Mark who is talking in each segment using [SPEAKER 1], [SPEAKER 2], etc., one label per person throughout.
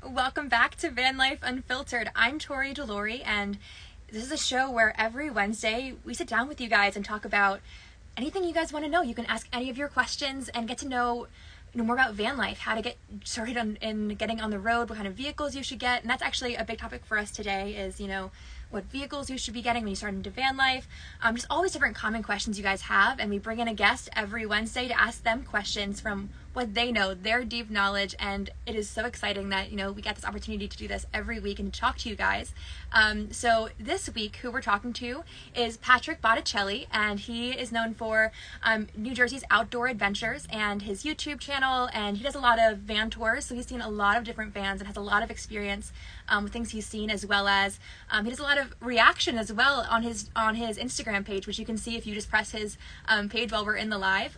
[SPEAKER 1] Welcome back to Van Life Unfiltered. I'm Tori Delory, and this is a show where every Wednesday we sit down with you guys and talk about anything you guys want to know. You can ask any of your questions and get to know more about van life, how to get started in getting on the road, what kind of vehicles you should get. And that's actually a big topic for us today is, what vehicles you should be getting when you start into van life. Just all these different common questions you guys have, and we bring in a guest every Wednesday to ask them questions from what they know, their deep knowledge, and it is so exciting that, we get this opportunity to do this every week and to talk to you guys. So this week, who we're talking to is Patrick Botticelli, and he is known for New Jersey's outdoor adventures and his YouTube channel, and he does a lot of van tours, so he's seen a lot of different vans and has a lot of experience with things he's seen, as well as he does a lot of reaction as well on his Instagram page, which you can see if you just press his page while we're in the live.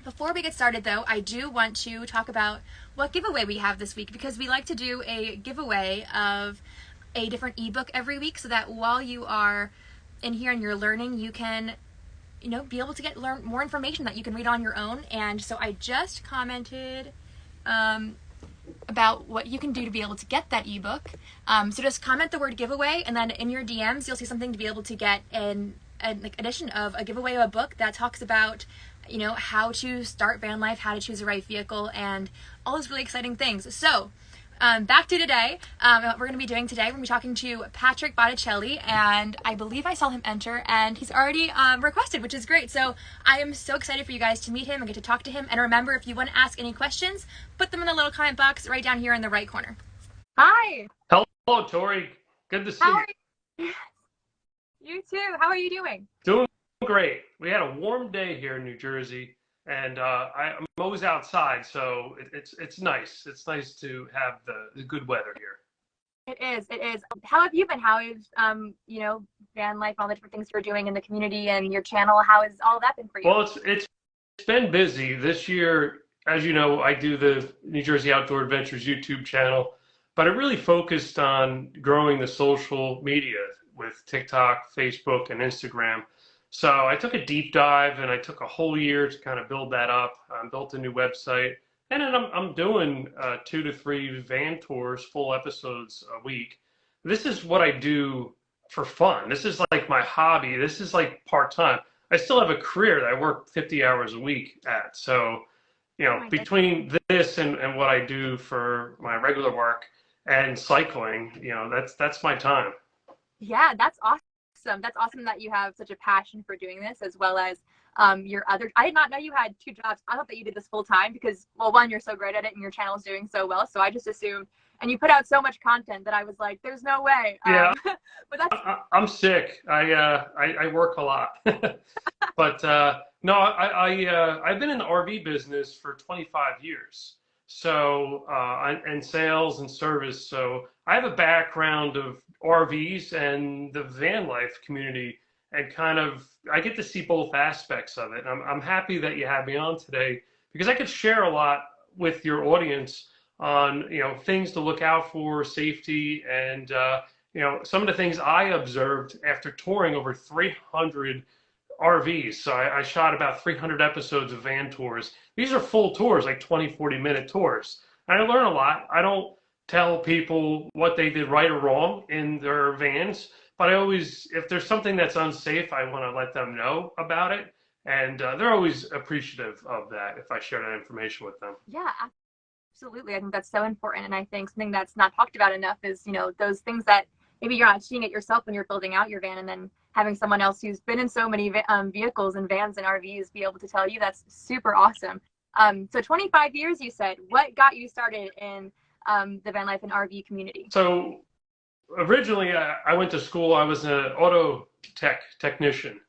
[SPEAKER 1] Before we get started though, I do want to talk about what giveaway we have this week, because we like to do a giveaway of a different ebook every week, so that while you are in here and you're learning, you can be able to learn more information that you can read on your own. And so I just commented about what you can do to be able to get that ebook. So just comment the word giveaway, and then in your DMs you'll see something to be able to get an edition of a giveaway of a book that talks about how to start van life, how to choose the right vehicle, and all those really exciting things. So back to today. What we're going to be doing today, we're going to be talking to Patrick Botticelli, and I believe I saw him enter, and he's already requested, which is great. So I am so excited for you guys to meet him and get to talk to him. And remember, if you want to ask any questions, put them in the little comment box right down here in the right corner. Hi.
[SPEAKER 2] Hello, Tori. Good to see
[SPEAKER 1] How are you? You too. How are you doing?
[SPEAKER 2] Doing great. We had a warm day here in New Jersey, and I'm always outside, so it's nice. It's nice to have the good weather here.
[SPEAKER 1] It is. It is. How have you been? How is van life, all the different things you're doing in the community and your channel? How has all of that been for you?
[SPEAKER 2] Well, it's been busy this year. As you know, I do the New Jersey Outdoor Adventures YouTube channel, but I really focused on growing the social media with TikTok, Facebook, and Instagram. So I took a deep dive, and I took a whole year to kind of build that up. Built a new website, and then I'm doing 2 to 3 van tours, full episodes a week. This is what I do for fun. This is like my hobby. This is like part-time. I still have a career that I work 50 hours a week at. So, between this and what I do for my regular work and cycling, that's my time.
[SPEAKER 1] Yeah, that's awesome. That's awesome that you have such a passion for doing this, as well as your other. I did not know you had 2 jobs. I thought that you did this full time because, well, one, you're so great at it and your channel is doing so well. So I just assumed, and you put out so much content that I was like, there's no way.
[SPEAKER 2] Yeah,
[SPEAKER 1] but that's.
[SPEAKER 2] I'm sick. I work a lot, but no, I've been in the RV business for 25 years. So and sales and service. So I have a background of RVs and the van life community, and I get to see both aspects of it. I'm happy that you have me on today, because I could share a lot with your audience on things to look out for, safety, and some of the things I observed after touring over 300 RVs. So I shot about 300 episodes of van tours. These are full tours, like 20, 40-minute tours. And I learn a lot. I don't tell people what they did right or wrong in their vans, but I always, if there's something that's unsafe, I want to let them know about it. And they're always appreciative of that if I share that information with them.
[SPEAKER 1] Yeah, absolutely. I think that's so important. And I think something that's not talked about enough is, those things that maybe you're not seeing it yourself when you're building out your van, and then having someone else who's been in so many vehicles and vans and RVs be able to tell you. That's super awesome. So 25 years, you said. What got you started in the van life and RV community?
[SPEAKER 2] So originally I went to school. I was an auto technician,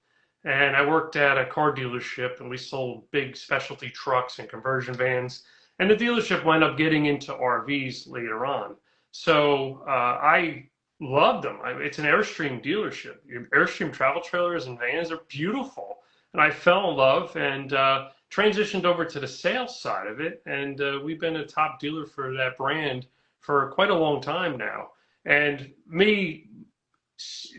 [SPEAKER 2] and I worked at a car dealership, and we sold big specialty trucks and conversion vans. And the dealership wound up getting into RVs later on. So I loved them. It's an Airstream dealership. Airstream travel trailers and vans are beautiful. And I fell in love and transitioned over to the sales side of it. And we've been a top dealer for that brand for quite a long time now. And me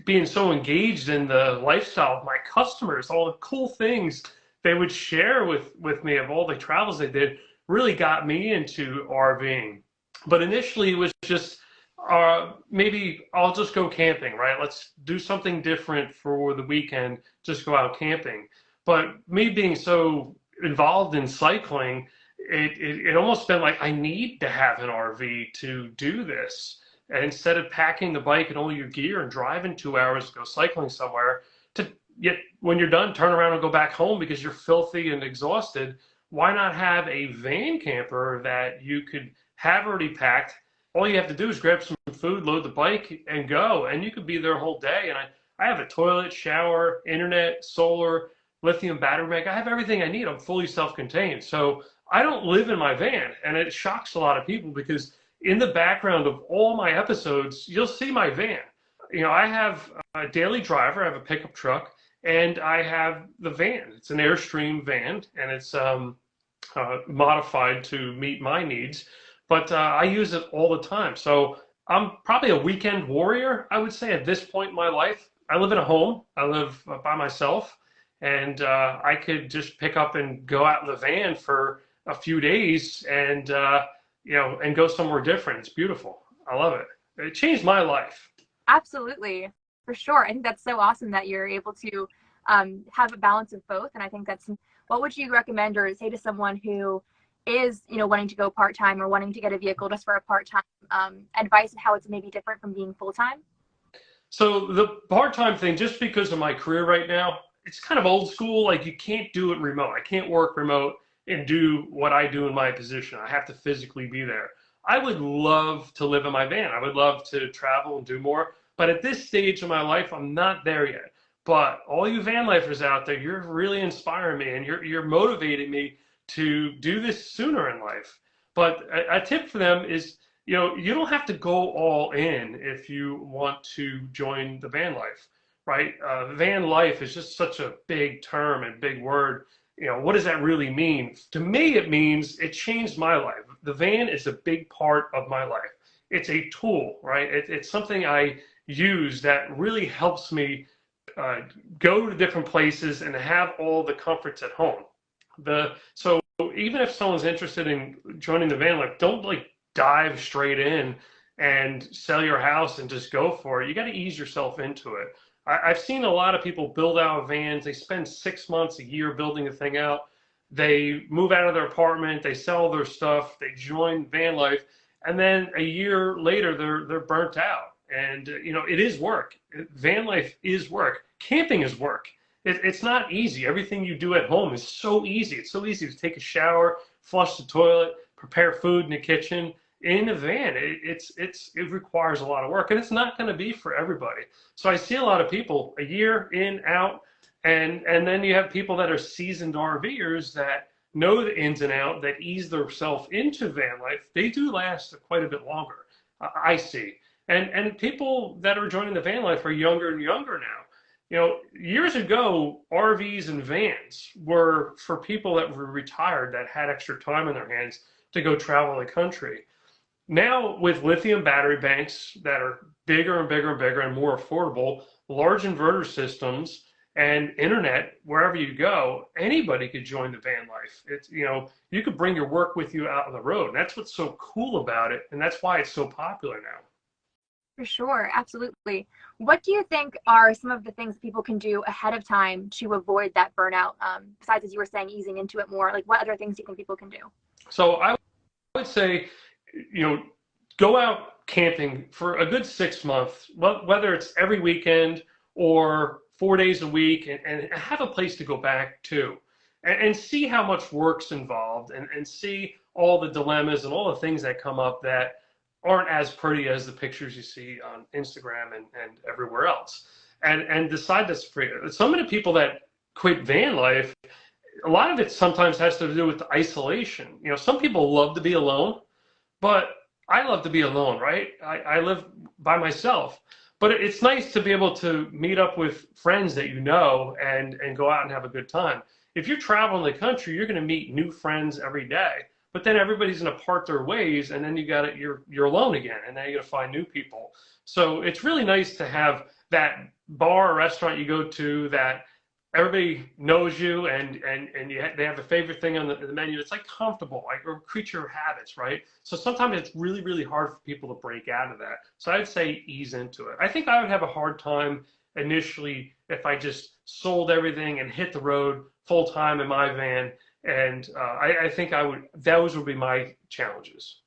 [SPEAKER 2] being so engaged in the lifestyle of my customers, all the cool things they would share with me of all the travels they did, really got me into RVing. But initially it was just maybe I'll just go camping, right? Let's do something different for the weekend, just go out camping. But me being so involved in cycling, it almost been like I need to have an RV to do this. And instead of packing the bike and all your gear and driving 2 hours to go cycling somewhere, to yet when you're done, turn around and go back home because you're filthy and exhausted. Why not have a van camper that you could have already packed? All you have to do is grab some food, load the bike, and go. And you could be there a whole day. And I have a toilet, shower, internet, solar, lithium battery bank. I have everything I need. I'm fully self-contained. So I don't live in my van. And it shocks a lot of people because in the background of all my episodes, you'll see my van. I have a daily driver. I have a pickup truck. And I have the van. It's an Airstream van, and it's modified to meet my needs. But I use it all the time. So I'm probably a weekend warrior, I would say, at this point in my life. I live in a home. I live by myself, and I could just pick up and go out in the van for a few days and and go somewhere different. It's beautiful. I love it. It changed my life.
[SPEAKER 1] Absolutely, for sure. I think that's so awesome that you're able to have a balance of both. And I think that's, what would you recommend or say to someone who is, wanting to go part-time or wanting to get a vehicle just for a part-time, advice of how it's maybe different from being full-time?
[SPEAKER 2] So the part-time thing, just because of my career right now, it's kind of old school. Like you can't do it remote. I can't work remote and do what I do in my position. I have to physically be there. I would love to live in my van. I would love to travel and do more. But at this stage of my life, I'm not there yet. But all you van lifers out there, you're really inspiring me and you're motivating me to do this sooner in life. But a tip for them is, you don't have to go all in if you want to join the van life, right? Van life is just such a big term and big word. What does that really mean? To me, it means it changed my life. The van is a big part of my life. It's a tool, right? It's something I use that really helps me go to different places and have all the comforts at home. So even if someone's interested in joining the van life, don't like dive straight in and sell your house and just go for it. You got to ease yourself into it. I've seen a lot of people build out vans. They spend 6 months, a year building the thing out. They move out of their apartment, they sell their stuff, they join van life, and then a year later they're burnt out. And it is work. Van life is work. Camping is work. It's not easy. Everything you do at home is so easy. It's so easy to take a shower, flush the toilet, prepare food in the kitchen. In a van, it requires a lot of work, and it's not going to be for everybody. So I see a lot of people a year in, out, and then you have people that are seasoned RVers that know the ins and out, that ease themselves into van life. They do last quite a bit longer, I see. And people that are joining the van life are younger and younger now. Years ago, RVs and vans were for people that were retired that had extra time in their hands to go travel the country. Now, with lithium battery banks that are bigger and bigger and bigger and more affordable, large inverter systems, and internet, wherever you go, anybody could join the van life. It's, you could bring your work with you out on the road. And that's what's so cool about it. And that's why it's so popular now.
[SPEAKER 1] For sure, absolutely. What do you think are some of the things people can do ahead of time to avoid that burnout? Besides, as you were saying, easing into it more, like what other things do you think people can do?
[SPEAKER 2] So I would say, go out camping for a good 6 months, whether it's every weekend or 4 days a week, and have a place to go back to, and see how much work's involved, and see all the dilemmas and all the things that come up that aren't as pretty as the pictures you see on Instagram and everywhere else, and decide that's for you. Some of the people that quit van life, a lot of it sometimes has to do with the isolation. Some people love to be alone, but I love to be alone, right? I live by myself, but it's nice to be able to meet up with friends that and go out and have a good time. If you're traveling the country, you're going to meet new friends every day. But then everybody's going to part their ways, and then you're alone again, and then you got to find new people. So it's really nice to have that bar or restaurant you go to that everybody knows you, and they have a favorite thing on the menu. It's like comfortable, like a creature of habits, right? So sometimes it's really, really hard for people to break out of that. So I'd say ease into it. I think I would have a hard time initially if I just sold everything and hit the road full time in my van. And I think those would be my challenges.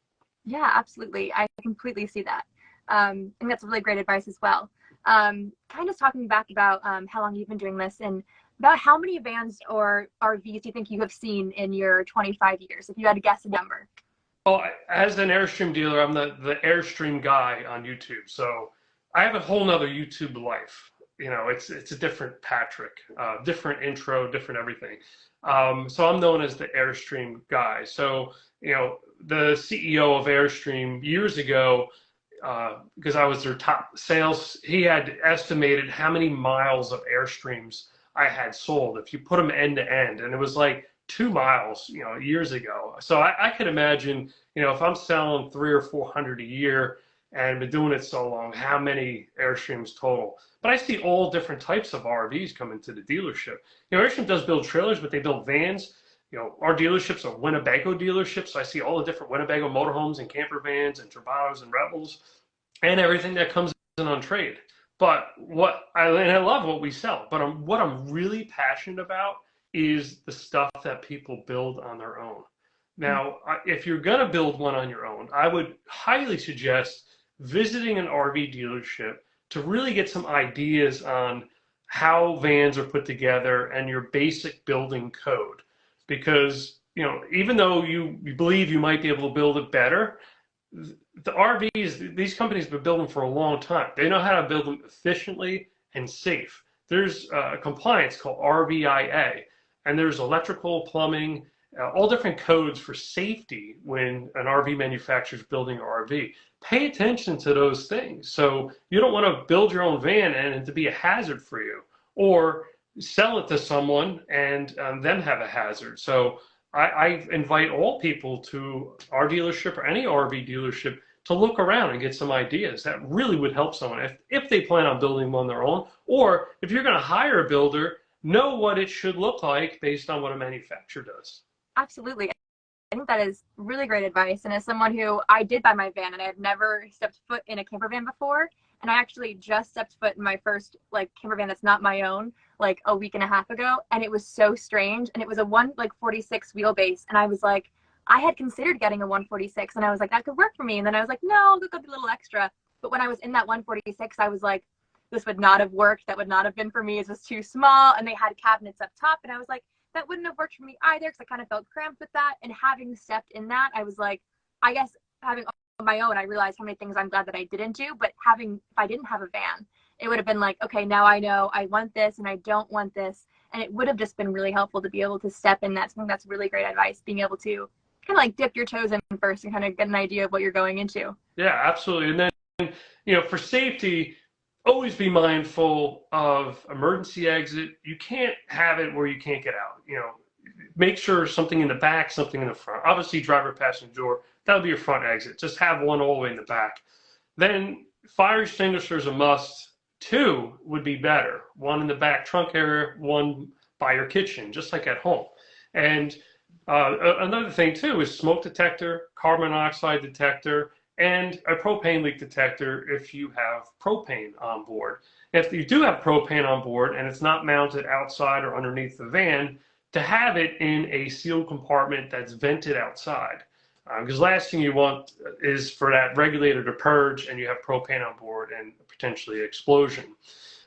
[SPEAKER 1] Yeah, absolutely. I completely see that. I think that's really great advice as well. Kind of talking back about how long you've been doing this, and about how many vans or RVs do you think you have seen in your 25 years, if you had to guess a number?
[SPEAKER 2] Well, as an Airstream dealer, I'm the Airstream guy on YouTube. So I have a whole nother YouTube life. You know, it's a different Patrick, different intro, different everything. So I'm known as the Airstream guy. So, you know, the CEO of Airstream years ago, because I was their top sales, he had estimated how many miles of Airstreams I had sold if you put them end to end, and it was like 2 miles, you know, years ago. So I could imagine, you know, if I'm selling 300 or 400 a year and been doing it so long, how many Airstreams total? But I see all different types of RVs come into the dealership. You know, Airstream does build trailers, but they build vans. You know, our dealerships are Winnebago dealerships, so I see all the different Winnebago motorhomes and camper vans and Travados and Rebels and everything that comes in on trade. But and I love what we sell, but what I'm really passionate about is the stuff that people build on their own. Now, if you're going to build one on your own, I would highly suggest visiting an RV dealership to really get some ideas on how vans are put together and your basic building code. Because, you know, even though you believe you might be able to build it better, the RVs, these companies have been building for a long time. They know how to build them efficiently and safe. There's a compliance called RVIA, and there's electrical, plumbing, all different codes for safety when an RV manufacturer is building an RV. Pay attention to those things. So you don't want to build your own van and it to be a hazard for you, or sell it to someone and them have a hazard. So I invite all people to our dealership or any RV dealership to look around and get some ideas. That really would help someone if they plan on building one on their own, or if you're going to hire a builder, know what it should look like based on what a manufacturer does.
[SPEAKER 1] Absolutely. I think that is really great advice. And as someone who, I did buy my van and I had never stepped foot in a camper van before, and I actually just stepped foot in my first like camper van that's not my own, like a week and a half ago, and it was so strange. And it was a 146 wheelbase, and I was like, I had considered getting a 146, and I was like, that could work for me. And then I was like, no, I'll go a little extra. But when I was in that 146, I was like, this would not have worked. That would not have been for me. It was too small, and they had cabinets up top, and I was like, that wouldn't have worked for me either, because I kind of felt cramped with that. And having stepped in that, I was like, I guess having my own, I realized how many things I'm glad that I didn't do. But if I didn't have a van, it would have been like, okay, now I know I want this and I don't want this. And it would have just been really helpful to be able to step in that. I think that's really great advice, being able to kind of like dip your toes in first and kind of get an idea of what you're going into.
[SPEAKER 2] Yeah, absolutely. And then, you know, for safety, always be mindful of emergency exit. You can't have it where you can't get out. You know, make sure something in the back, something in the front. Obviously, driver passenger door, that'll be your front exit. Just have one all the way in the back. Then fire extinguisher is a must. 2 would be better. 1 in the back trunk area, 1 by your kitchen, just like at home. And another thing too is smoke detector, carbon monoxide detector, and a propane leak detector if you have propane on board. If you do have propane on board and it's not mounted outside or underneath the van, to have it in a sealed compartment that's vented outside. Because last thing you want is for that regulator to purge and you have propane on board and potentially explosion.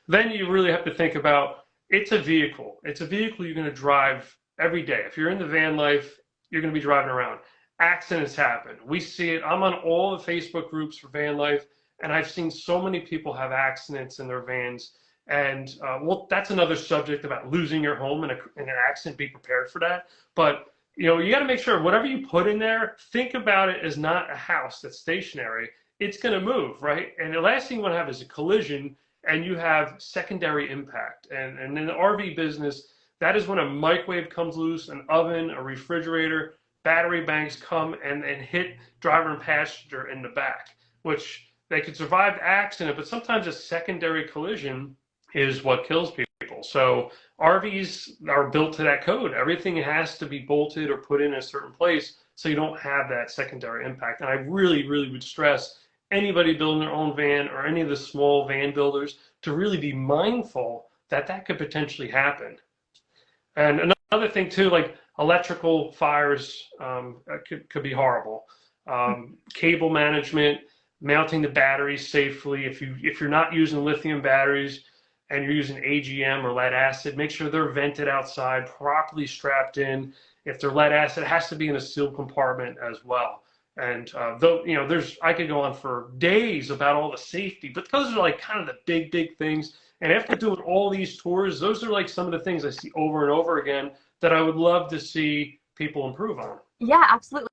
[SPEAKER 2] Then you really have to think about, it's a vehicle. It's a vehicle you're going to drive every day. If you're in the van life, you're going to be driving around. Accidents happen. We see it. I'm on all the Facebook groups for van life, and I've seen so many people have accidents in their vans. And well, that's another subject about losing your home in an accident. Be prepared for that. But you know, you got to make sure whatever you put in there, think about it as not a house that's stationary. It's going to move, right? And the last thing you want to have is a collision, and you have secondary impact. And in the RV business, that is when a microwave comes loose, an oven, a refrigerator, battery banks come and hit driver and passenger in the back, which they could survive the accident, but sometimes a secondary collision is what kills people. vehicle. So RVs are built to that code. Everything has to be bolted or put in a certain place so you don't have that secondary impact. And I really, really would stress anybody building their own van or any of the small van builders to really be mindful that that could potentially happen. And another thing too, like electrical fires could be horrible. Cable management, mounting the batteries safely. If you're not using lithium batteries and you're using AGM or lead acid, make sure they're vented outside, properly strapped in. If they're lead acid, it has to be in a sealed compartment as well. And though, you know, I could go on for days about all the safety, but those are like kind of the big things. And after doing all these tours, those are like some of the things I see over and over again that I would love to see people improve on.
[SPEAKER 1] Yeah, absolutely.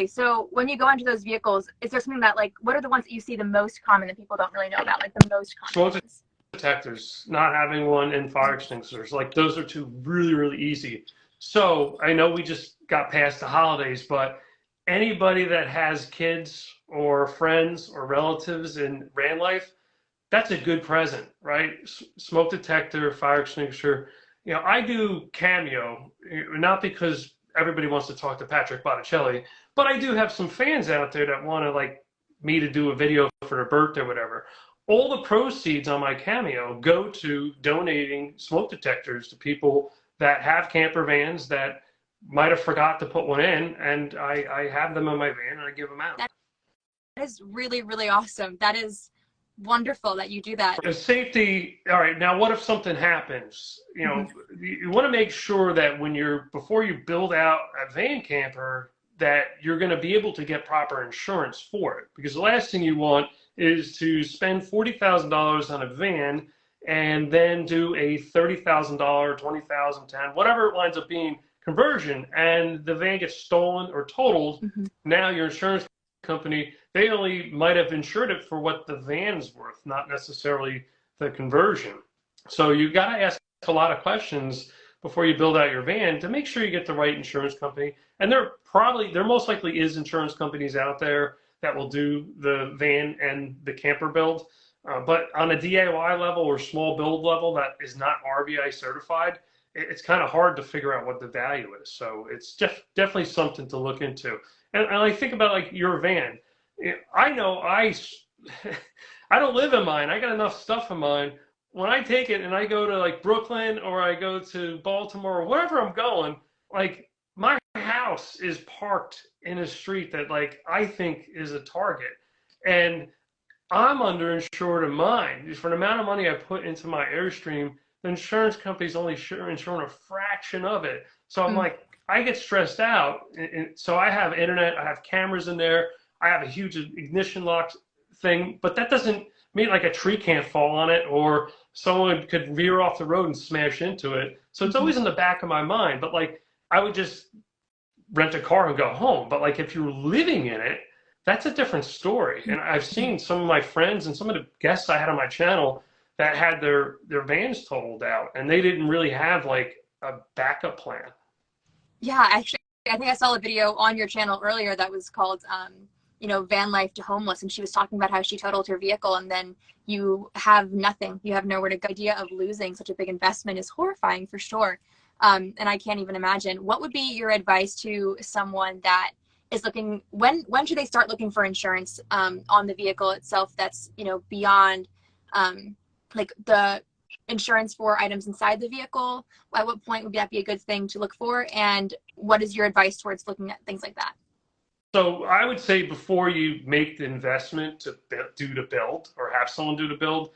[SPEAKER 1] So when you go into those vehicles, is there something that, like, what are the ones that you see the most common that people don't really know about, like the most common
[SPEAKER 2] Smoke
[SPEAKER 1] ones?
[SPEAKER 2] detectors, not having one, and fire extinguishers. Like those are two really easy. So I know we just got past the holidays, but anybody that has kids or friends or relatives in VanLife, that's a good present, right? Smoke detector, fire extinguisher. You know, I do Cameo, not because everybody wants to talk to Patrick Botticelli, but I do have some fans out there that want to, like, me to do a video for their birthday or whatever. All the proceeds on my Cameo go to donating smoke detectors to people that have camper vans that might have forgot to put one in, and I have them in my van and I give them out.
[SPEAKER 1] That is really awesome. That is wonderful that you do that.
[SPEAKER 2] Safety. All right. Now, what if something happens? You know, you want to make sure that before you build out a van camper, that you're going to be able to get proper insurance for it. Because the last thing you want is to spend $40,000 on a van and then do a $30,000, $20,000, $10,000, whatever it winds up being conversion, and the van gets stolen or totaled. Now your insurance company, they only might have insured it for what the van's worth, not necessarily the conversion. So you got to ask a lot of questions before you build out your van to make sure you get the right insurance company. And there most likely is insurance companies out there that will do the van and the camper build. But on a DIY level or small build level that is not RVI certified, it's kind of hard to figure out what the value is. So it's definitely something to look into. And I think about, like, your van. I know I don't live in mine. I got enough stuff in mine. When I take it and I go to, like, Brooklyn or I go to Baltimore or wherever I'm going, like, my house is parked in a street that, like, I think is a target. And I'm underinsured in mine. For the amount of money I put into my Airstream, the insurance company's only insuring a fraction of it. So I'm like, I get stressed out. So I have internet, I have cameras in there, I have a huge ignition lock thing, but that doesn't mean, like, a tree can't fall on it or someone could veer off the road and smash into it. So it's always in the back of my mind. But, like, I would just rent a car and go home. But, like, if you're living in it, that's a different story. And I've seen some of my friends and some of the guests I had on my channel that had their vans totaled out, and they didn't really have, like, a backup plan.
[SPEAKER 1] Yeah, actually, I think I saw a video on your channel earlier that was called, you know, Van Life to Homeless, and she was talking about how she totaled her vehicle, and then you have nothing. You have nowhere to go. The idea of losing such a big investment is horrifying for sure, and I can't even imagine. What would be your advice to someone that is looking? When should they start looking for insurance on the vehicle itself? That's, you know, beyond like the insurance for items inside the vehicle. At what point would that be a good thing to look for? And what is your advice towards looking at things like that?
[SPEAKER 2] So I would say before you make the investment to do the build or have someone do the build,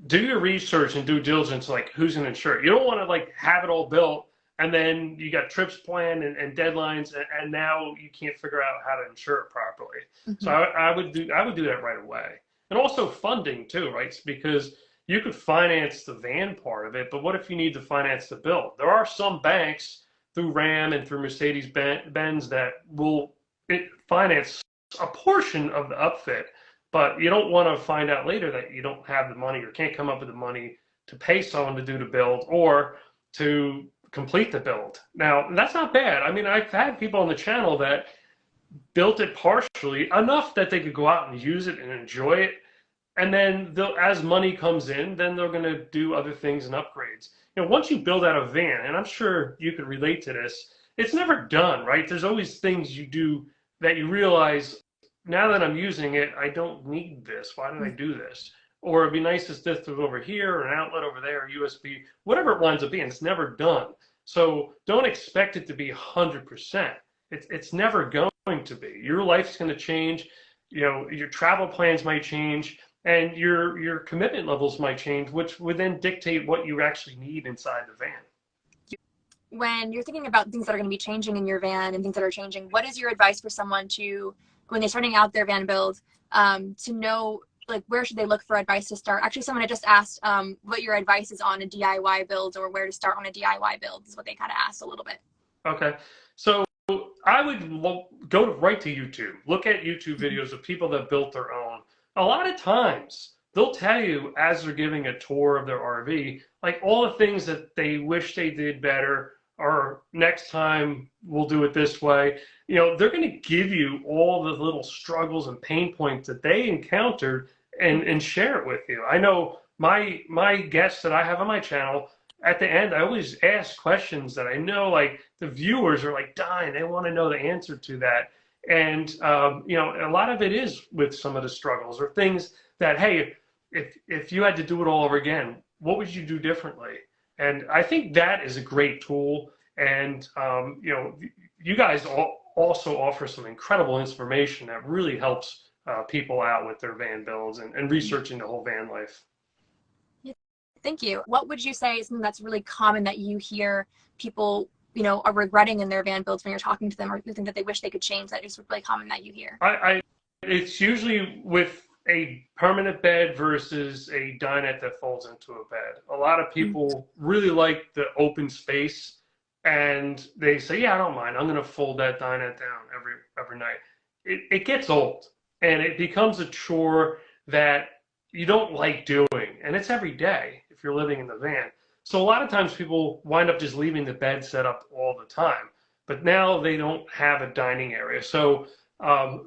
[SPEAKER 2] do your research and due diligence, like who's going to insure it. You don't want to, like, have it all built and then you got trips planned and deadlines, and now you can't figure out how to insure it properly. So I would do that right away. And also funding too, right? Because you could finance the van part of it, but what if you need to finance the build? There are some banks through Ram and through Mercedes-Benz that will finance a portion of the upfit, but you don't want to find out later that you don't have the money or can't come up with the money to pay someone to do the build or to complete the build. Now, that's not bad. I mean, I've had people on the channel that built it partially enough that they could go out and use it and enjoy it, And then as money comes in, then they're going to do other things and upgrades. Once you build out a van, and I'm sure you could relate to this, it's never done, right? There's always things you do that you realize, now that I'm using it, I don't need this. Why did I do this? Or it'd be nice if this was over here, or an outlet over there, or USB, whatever it winds up being. It's never done. So don't expect it to be 100%. It's never going to be. Your life's going to change. Your travel plans might change, and your commitment levels might change, which would then dictate what you actually need inside the van.
[SPEAKER 1] When you're thinking about things that are going to be changing in your van and things that are changing, what is your advice for someone to, when they're starting out their van build, to know, like, where should they look for advice to start? Actually, someone had just asked what your advice is on a DIY build, or where to start on a DIY build is what they kind of asked a little bit.
[SPEAKER 2] Okay. So I would go right to YouTube. Look at YouTube videos of people that built their own. A lot of times, they'll tell you as they're giving a tour of their RV, like all the things that they wish they did better, or next time we'll do it this way. They're going to give you all the little struggles and pain points that they encountered and share it with you. I know my guests that I have on my channel, at the end, I always ask questions that I know, like, the viewers are like dying. They want to know the answer to that. And, a lot of it is with some of the struggles or things that, hey, if you had to do it all over again, what would you do differently? And I think that is a great tool. And, you guys also offer some incredible information that really helps people out with their van builds and researching the whole van life.
[SPEAKER 1] Thank you. What would you say is something that's really common that you hear people, are regretting in their van builds when you're talking to them, or something that they wish they could change that is really common that you hear?
[SPEAKER 2] It's usually with a permanent bed versus a dinette that folds into a bed. A lot of people really like the open space, and they say, yeah, I don't mind. I'm going to fold that dinette down every night. It gets old, and it becomes a chore that you don't like doing, and it's every day if you're living in the van. So a lot of times people wind up just leaving the bed set up all the time, but now they don't have a dining area. So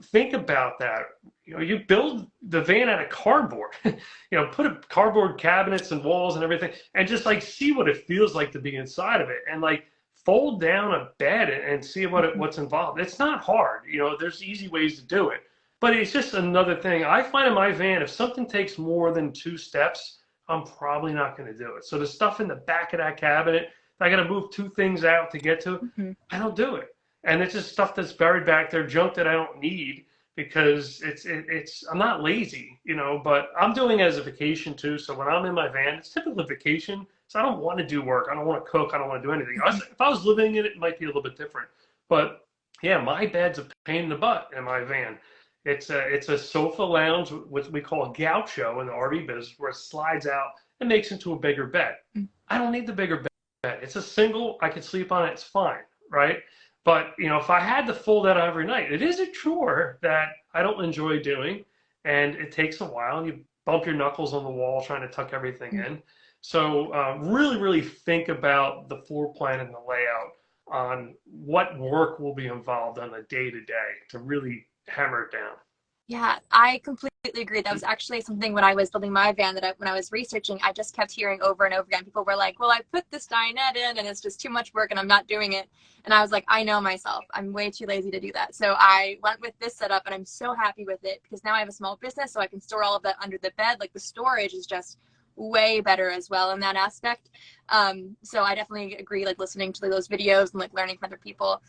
[SPEAKER 2] think about that. You build the van out of cardboard. Put a cardboard cabinets and walls and everything, and just like see what it feels like to be inside of it, and like fold down a bed and see what's involved. It's not hard. There's easy ways to do it, but it's just another thing. I find in my van, if something takes more than 2 steps, I'm probably not going to do it. So the stuff in the back of that cabinet, I got to move 2 things out to get to, I don't do it. And it's just stuff that's buried back there, junk that I don't need, because I'm not lazy, but I'm doing it as a vacation too. So when I'm in my van, it's typically vacation. So I don't want to do work. I don't want to cook. I don't want to do anything. If I was living in it, it might be a little bit different. But yeah, my bed's a pain in the butt in my van. It's a sofa lounge, what we call a gaucho in the RV business, where it slides out and makes into a bigger bed. I don't need the bigger bed. It's a single. I can sleep on it. It's fine, right? But if I had to fold that every night, it is a chore that I don't enjoy doing, and it takes a while. And you bump your knuckles on the wall trying to tuck everything in. So really, really think about the floor plan and the layout on what work will be involved on a day-to-day to really hammer it down.
[SPEAKER 1] Yeah, I completely agree. That was actually something when I was building my van when I was researching, I just kept hearing over and over again. People were like, well, I put this dinette in and it's just too much work and I'm not doing it. And I was like, I know myself. I'm way too lazy to do that. So I went with this setup, and I'm so happy with it because now I have a small business, so I can store all of that under the bed. Like, the storage is just way better as well in that aspect. So I definitely agree, like, listening to those videos and like learning from other people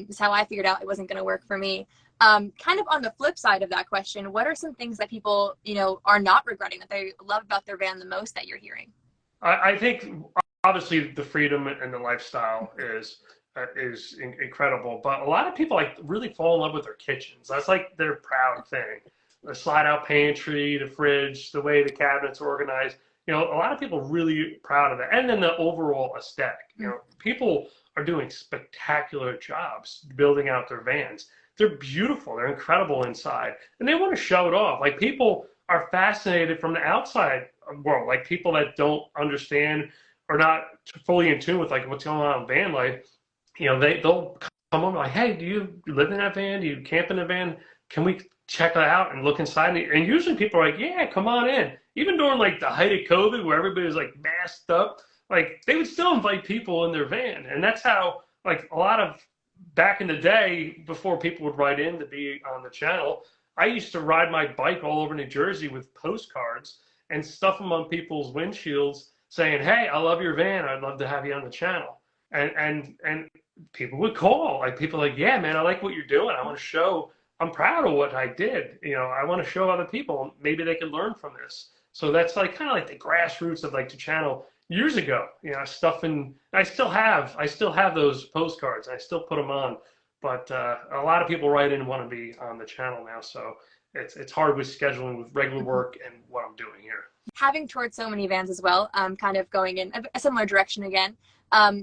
[SPEAKER 1] is how I figured out it wasn't going to work for me. Kind of on the flip side of that question, what are some things that people, are not regretting, that they love about their van the most that you're hearing?
[SPEAKER 2] I think obviously the freedom and the lifestyle is incredible, but a lot of people like really fall in love with their kitchens. That's like their proud thing. The slide out pantry, the fridge, the way the cabinets are organized. A lot of people are really proud of that. And then the overall aesthetic. People are doing spectacular jobs building out their vans. They're beautiful. They're incredible inside. And they want to show it off. Like, people are fascinated from the outside world. Like, people that don't understand or not fully in tune with like what's going on in van life, they'll come over like, hey, do you live in that van? Do you camp in a van? Can we check it out and look inside. And usually people are like, yeah, come on in. Even during like the height of COVID where everybody was like masked up, like they would still invite people in their van. And that's how like a lot of back in the day before people would write in to be on the channel, I used to ride my bike all over New Jersey with postcards and stuff them on people's windshields saying, hey, I love your van. I'd love to have you on the channel. And people would call. Like people like, yeah, man, I like what you're doing. I want to show I'm proud of what I did. You know, I want to show other people. Maybe they can learn from this. So that's like kind of like the grassroots of like the channel years ago. You know, stuff in. I still have those postcards. I still put them on. But a lot of people write in and want to be on the channel now. So it's hard with scheduling with regular work and what I'm doing here.
[SPEAKER 1] Having toured so many vans as well, kind of going in a similar direction again.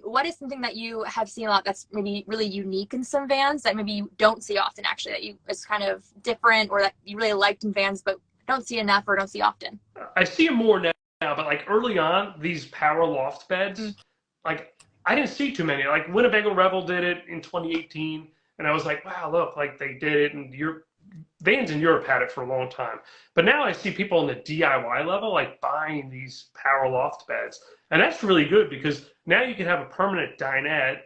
[SPEAKER 1] What is something that you have seen a lot that's maybe really unique in some vans that maybe you don't see often, actually, that you is kind of different or that you really liked in vans but don't see enough or don't see often?
[SPEAKER 2] I see them more now, but like early on, these power loft beds, like I didn't see too many. Like Winnebago Revel did it in 2018, and I was like, wow, look, like they did it, and vans in Europe had it for a long time. But now I see people on the DIY level like buying these power loft beds. And that's really good because now you can have a permanent dinette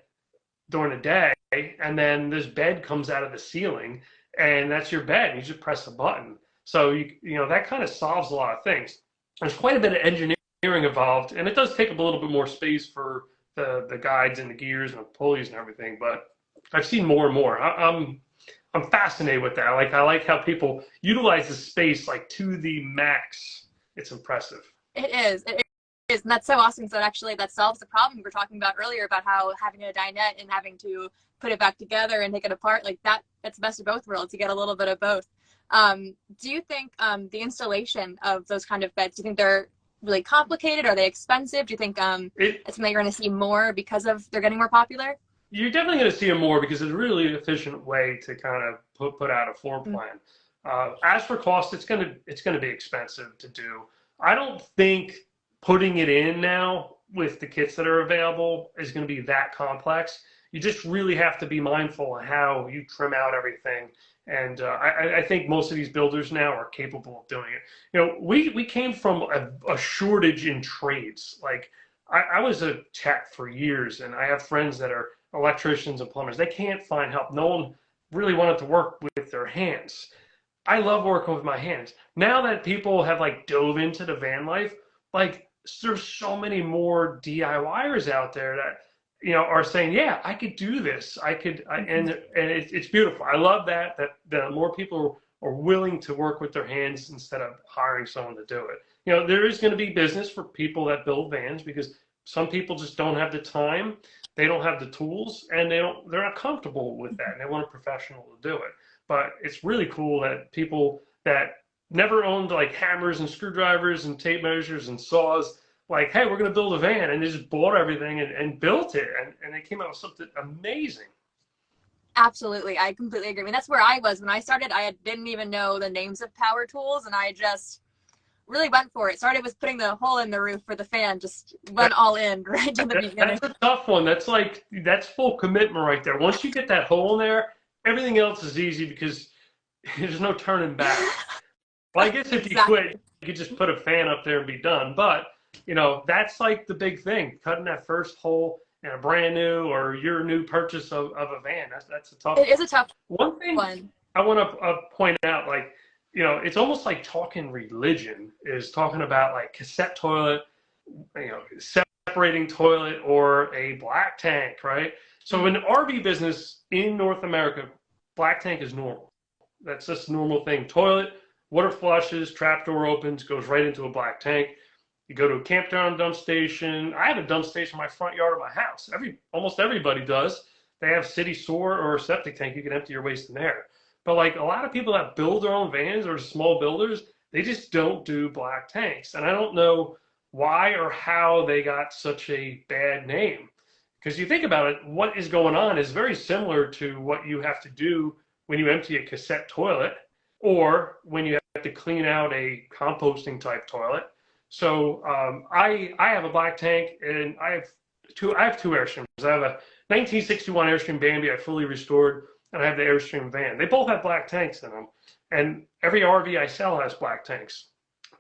[SPEAKER 2] during the day, and then this bed comes out of the ceiling, and that's your bed. You just press a button. So you know that kind of solves a lot of things. There's quite a bit of engineering involved, and it does take up a little bit more space for the guides and the gears and the pulleys and everything. But I've seen more and more. I'm fascinated with that. I like how people utilize the space like to the max. It's impressive.
[SPEAKER 1] It is. And that's so awesome. So actually that solves the problem we were talking about earlier about how having a dinette and having to put it back together and take it apart, like that's the best of both worlds. You get a little bit of both. Do you think the installation of those kind of beds, do you think they're really complicated? Are they expensive? Do you think it's something you're going to see more because of they're getting more popular?
[SPEAKER 2] You're definitely going to see them more because it's a really efficient way to kind of put out a floor plan. As for cost, it's going to be expensive to do. I don't think putting it in now with the kits that are available is going to be that complex. You just really have to be mindful of how you trim out everything. And I think most of these builders now are capable of doing it. You know, we came from a shortage in trades. Like I was a tech for years, and I have friends that are electricians and plumbers. They can't find help. No one really wanted to work with their hands. I love working with my hands. Now that people have like dove into the van life, like there's so many more DIYers out there that, you know, are saying, yeah, I could do this. And it's beautiful. I love that more people are willing to work with their hands instead of hiring someone to do it. You know, there is going to be business for people that build vans because some people just don't have the time, they don't have the tools, and they're not comfortable with that, and they want a professional to do it. But it's really cool that people that never owned like hammers and screwdrivers and tape measures and saws, like, hey, we're going to build a van, and they just bought everything and built it, and they came out with something amazing.
[SPEAKER 1] Absolutely. I completely agree. I mean, that's where I was when I started. I didn't even know the names of power tools, and I just really went for it. Started with putting the hole in the roof for the fan, just went all in right in the beginning.
[SPEAKER 2] That's a tough one. That's full commitment right there. Once you get that hole in there, everything else is easy because there's no turning back. Well, I guess if you quit, you could just put a fan up there and be done. But, you know, that's like the big thing, cutting that first hole in a brand new or your new purchase of a van. That's a tough one.
[SPEAKER 1] It is a tough
[SPEAKER 2] one. Thing I want to point out, like, you know, it's almost like talking religion is talking about like cassette toilet, you know, separating toilet or a black tank, right? So in the RV business in North America, black tank is normal. That's just a normal thing. Toilet, water flushes, trapdoor opens, goes right into a black tank. You go to a campground dump station. I have a dump station in my front yard of my house. Almost everybody does. They have city sewer or a septic tank. You can empty your waste in there. But like a lot of people that build their own vans or small builders, they just don't do black tanks. And I don't know why or how they got such a bad name. Because you think about it, what is going on is very similar to what you have to do when you empty a cassette toilet or when you have to clean out a composting type toilet. So I have a black tank, and I have two Airstreams. I have a 1961 Airstream Bambi I fully restored, and I have the Airstream van. They both have black tanks in them. and every RV I sell has black tanks.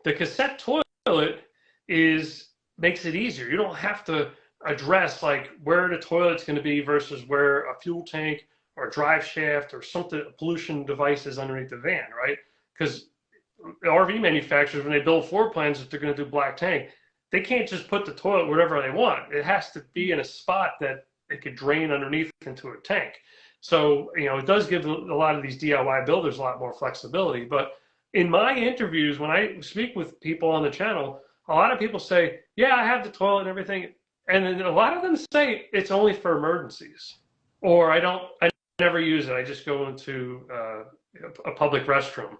[SPEAKER 2] The cassette toilet makes it easier. You don't have to address like where the toilet's going to be versus where a fuel tank or a drive shaft or something, a pollution device is underneath the van, right? Because RV manufacturers, when they build floor plans, if they're going to do black tank, they can't just put the toilet wherever they want. It has to be in a spot that it could drain underneath into a tank. So, it does give a lot of these DIY builders a lot more flexibility. But in my interviews, when I speak with people on the channel, a lot of people say, yeah, I have the toilet and everything. And then a lot of them say it's only for emergencies, or I never use it. I just go into a public restroom.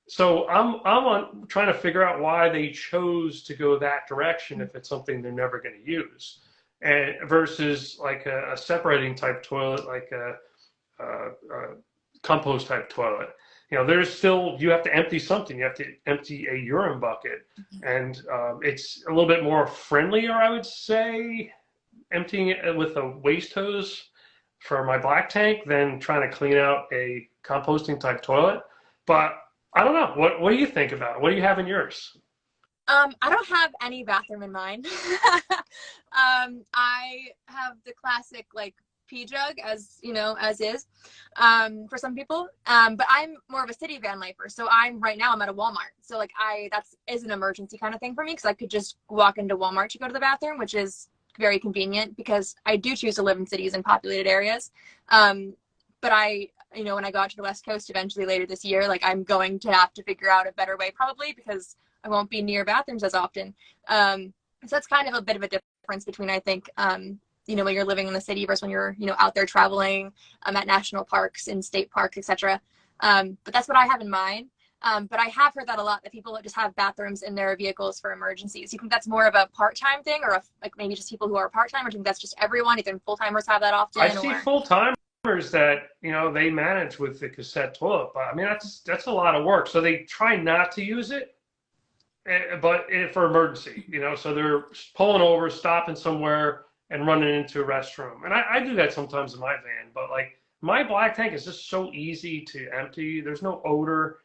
[SPEAKER 2] So I'm trying to figure out why they chose to go that direction if it's something they're never going to use, and versus like a separating type toilet, like a compost type toilet. There's still, you have to empty something. You have to empty a urine bucket, and it's a little bit more friendlier, I would say, emptying it with a waste hose for my black tank than trying to clean out a composting type toilet. But I don't know. What do you think about it? What do you have in yours?
[SPEAKER 1] I don't have any bathroom in mine. I have the classic like pee jug, as is, for some people. But I'm more of a city van lifer, so I'm at a Walmart. So like is an emergency kind of thing for me, because I could just walk into Walmart to go to the bathroom, which is very convenient because I do choose to live in cities and populated areas. But when I go out to the West Coast eventually later this year, like I'm going to have to figure out a better way probably, because I won't be near bathrooms as often. So that's kind of a bit of a difference between, I think, when you're living in the city versus when you're, out there traveling at national parks and state parks, etc. But that's what I have in mind. But I have heard that a lot, that people just have bathrooms in their vehicles for emergencies. You think that's more of a part-time thing, or like maybe just people who are part-time, or do you think that's just everyone? Even full-timers have that often?
[SPEAKER 2] I see full-timers that, they manage with the cassette toilet, but I mean, that's a lot of work. So they try not to use it, but for emergency, so they're pulling over, stopping somewhere and running into a restroom. And I do that sometimes in my van, but like my black tank is just so easy to empty. There's no odor.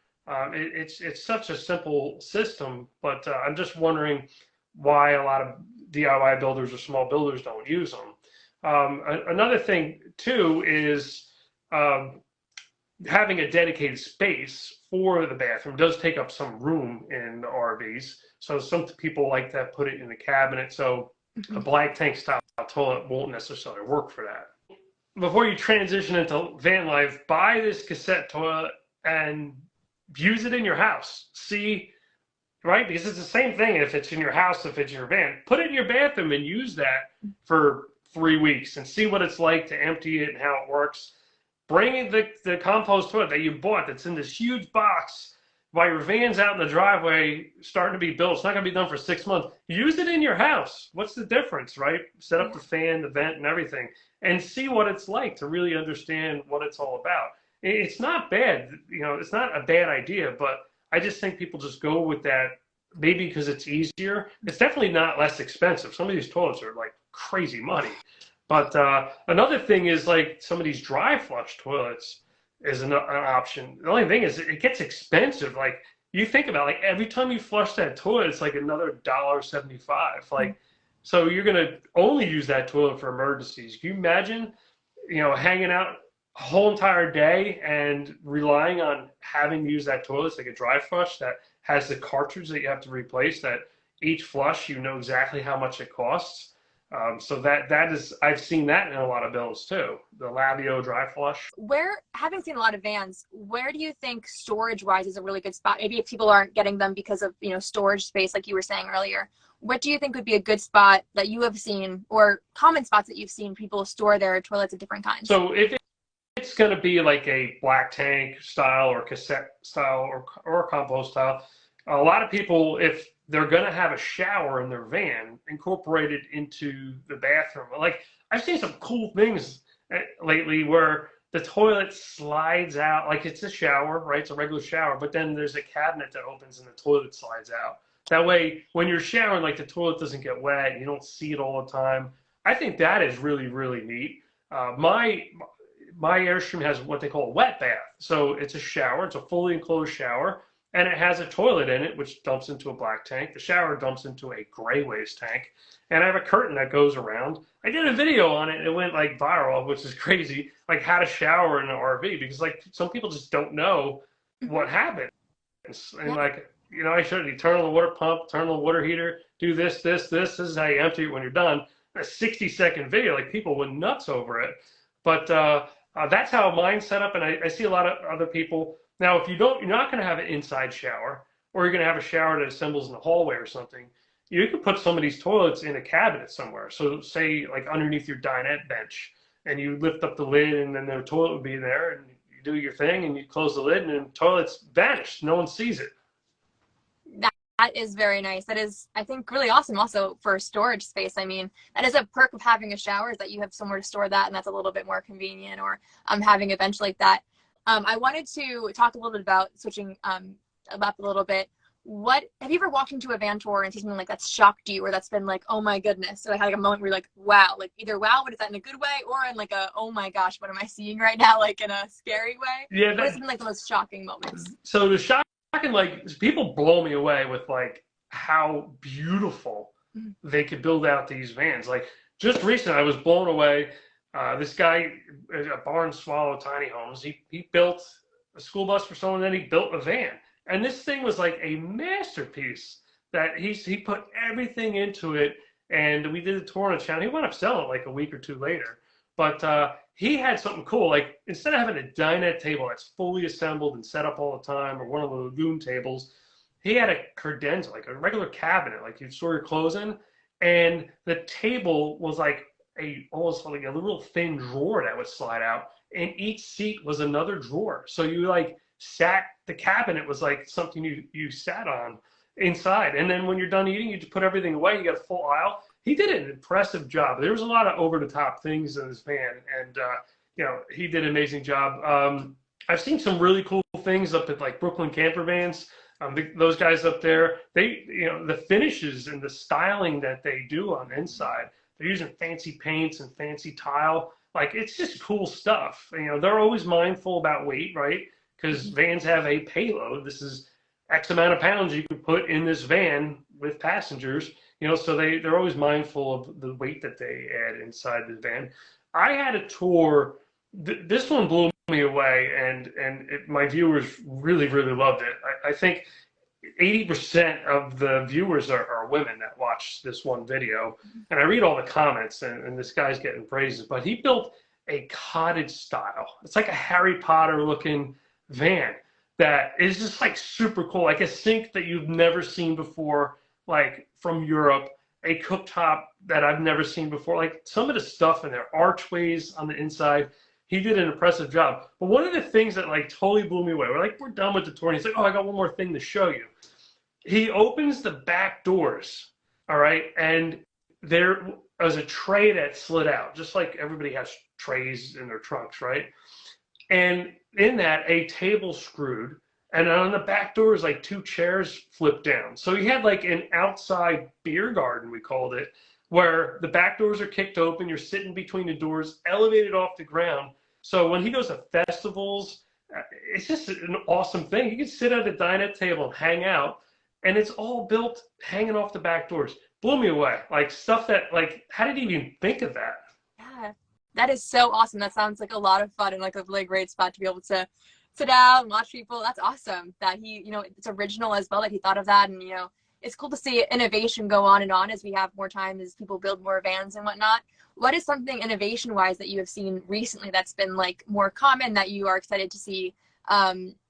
[SPEAKER 2] It's such a simple system, but I'm just wondering why a lot of DIY builders or small builders don't use them. Another thing too is having a dedicated space for the bathroom does take up some room in the RVs. So some people like to put it in the cabinet. So a black tank style toilet won't necessarily work for that. Before you transition into van life, buy this cassette toilet and use it in your house. See, right? Because it's the same thing if it's in your house, if it's in your van. Put it in your bathroom and use that for 3 weeks and see what it's like to empty it and how it works. Bring in the compost toilet that you bought that's in this huge box while your van's out in the driveway starting to be built. It's not going to be done for 6 months. Use it in your house. What's the difference, right? Set up the fan, the vent, and everything, and see what it's like to really understand what it's all about. It's not bad. It's not a bad idea, but I just think people just go with that maybe because it's easier. It's definitely not less expensive. Some of these toilets are like crazy money. But another thing is like some of these dry flush toilets is an option. The only thing is it gets expensive. Like you think about like every time you flush that toilet, it's like another $1.75. Like, so you're gonna only use that toilet for emergencies. Can you imagine, hanging out a whole entire day and relying on having to use that toilet? It's like a dry flush that has the cartridge that you have to replace. That each flush, exactly how much it costs. So that is, I've seen that in a lot of builds too. The Labio dry flush.
[SPEAKER 1] Having seen a lot of vans, where do you think storage wise is a really good spot? Maybe if people aren't getting them because of, storage space, like you were saying earlier, what do you think would be a good spot that you have seen, or common spots that you've seen people store their toilets of different kinds?
[SPEAKER 2] So if it's going to be like a black tank style or cassette style or compost style, a lot of people, if they're going to have a shower in their van, incorporate it into the bathroom. Like I've seen some cool things lately where the toilet slides out, like it's a shower, right? It's a regular shower, but then there's a cabinet that opens and the toilet slides out. That way, when you're showering, like the toilet doesn't get wet and you don't see it all the time. I think that is really, really neat. My my Airstream has what they call a wet bath. So it's a shower, it's a fully enclosed shower, and it has a toilet in it, which dumps into a black tank. The shower dumps into a gray waste tank. And I have a curtain that goes around. I did a video on it, and it went like viral, which is crazy, like how to shower in an RV, because like some people just don't know what happens. And like, you know, I showed you turn on the water pump, turn on the water heater, do this. This is how you empty it when you're done. A 60-second video, like people went nuts over it. But that's how mine's set up, and I see a lot of other people. Now, if you're not going to have an inside shower, or you're going to have a shower that assembles in the hallway or something, you could put some of these toilets in a cabinet somewhere. So say like underneath your dinette bench, and you lift up the lid, and then the toilet would be there, and you do your thing, and you close the lid, and the toilet's vanished. No one sees it.
[SPEAKER 1] That is very nice. That is, I think, really awesome also for storage space. I mean, that is a perk of having a shower, is that you have somewhere to store that, and that's a little bit more convenient, or having a bench like that. I wanted to talk a little bit about switching up a little bit. What have you ever walked into a van tour and seen something like that's shocked you, or that's been like, oh my goodness? So I had like a moment where you're like, wow, like either wow, but is that in a good way, or in like a, oh my gosh, what am I seeing right now, like in a scary way?
[SPEAKER 2] Yeah,
[SPEAKER 1] what has been like the most shocking moments?
[SPEAKER 2] So the shocking, like people blow me away with like how beautiful they could build out these vans. Like just recently, I was blown away. This guy at Barn Swallow Tiny Homes, he built a school bus for someone, then he built a van. And this thing was like a masterpiece that he put everything into it. And we did a tour on the channel. He wound up selling it like a week or two later. But he had something cool. Like instead of having a dinette table that's fully assembled and set up all the time, or one of the lagoon tables, he had a credenza, like a regular cabinet, like you'd store your clothes in. And the table was like almost like a little thin drawer that would slide out. And each seat was another drawer. So you like the cabinet was like something you sat on inside. And then when you're done eating, you just put everything away. You got a full aisle. He did an impressive job. There was a lot of over the top things in this van, and you know, he did an amazing job. I've seen some really cool things up at like Brooklyn Camper Vans. Those guys up there, you know, the finishes and the styling that they do on the inside. They're using fancy paints and fancy tile. Like it's just cool stuff. You know, they're always mindful about weight, right? Because vans have a payload. This is X amount of pounds you can put in this van with passengers, you know, so they're always mindful of the weight that they add inside the van. I had a tour, this one blew me away, and my viewers really, really loved it. I think 80% of the viewers are women that watch this one video, and I read all the comments, and this guy's getting praises, but he built a cottage style. It's like a Harry Potter looking van that is just like super cool, like a sink that you've never seen before, like from Europe, a cooktop that I've never seen before, like some of the stuff in there, archways on the inside. He did an impressive job. But one of the things that like totally blew me away, we're done with the tour, and he's like, oh, I got one more thing to show you. He opens the back doors, all right, and there was a tray that slid out, just like everybody has trays in their trunks, right? And in that, a table screwed, and on the back door is like two chairs flipped down. So he had like an outside beer garden, we called it, where the back doors are kicked open, you're sitting between the doors, elevated off the ground. So when he goes to festivals, it's just an awesome thing. You can sit at a dinette table and hang out, and it's all built hanging off the back doors. Blew me away. Like stuff that, like, how did he even think of that?
[SPEAKER 1] Yeah, that is so awesome. That sounds like a lot of fun and like a really great spot to be able to sit down and watch people. That's awesome that he, you know, it's original as well that he thought of that. And, you know, it's cool to see innovation go on and on as we have more time, as people build more vans and whatnot. What is something innovation wise that you have seen recently that's been like more common that you are excited to see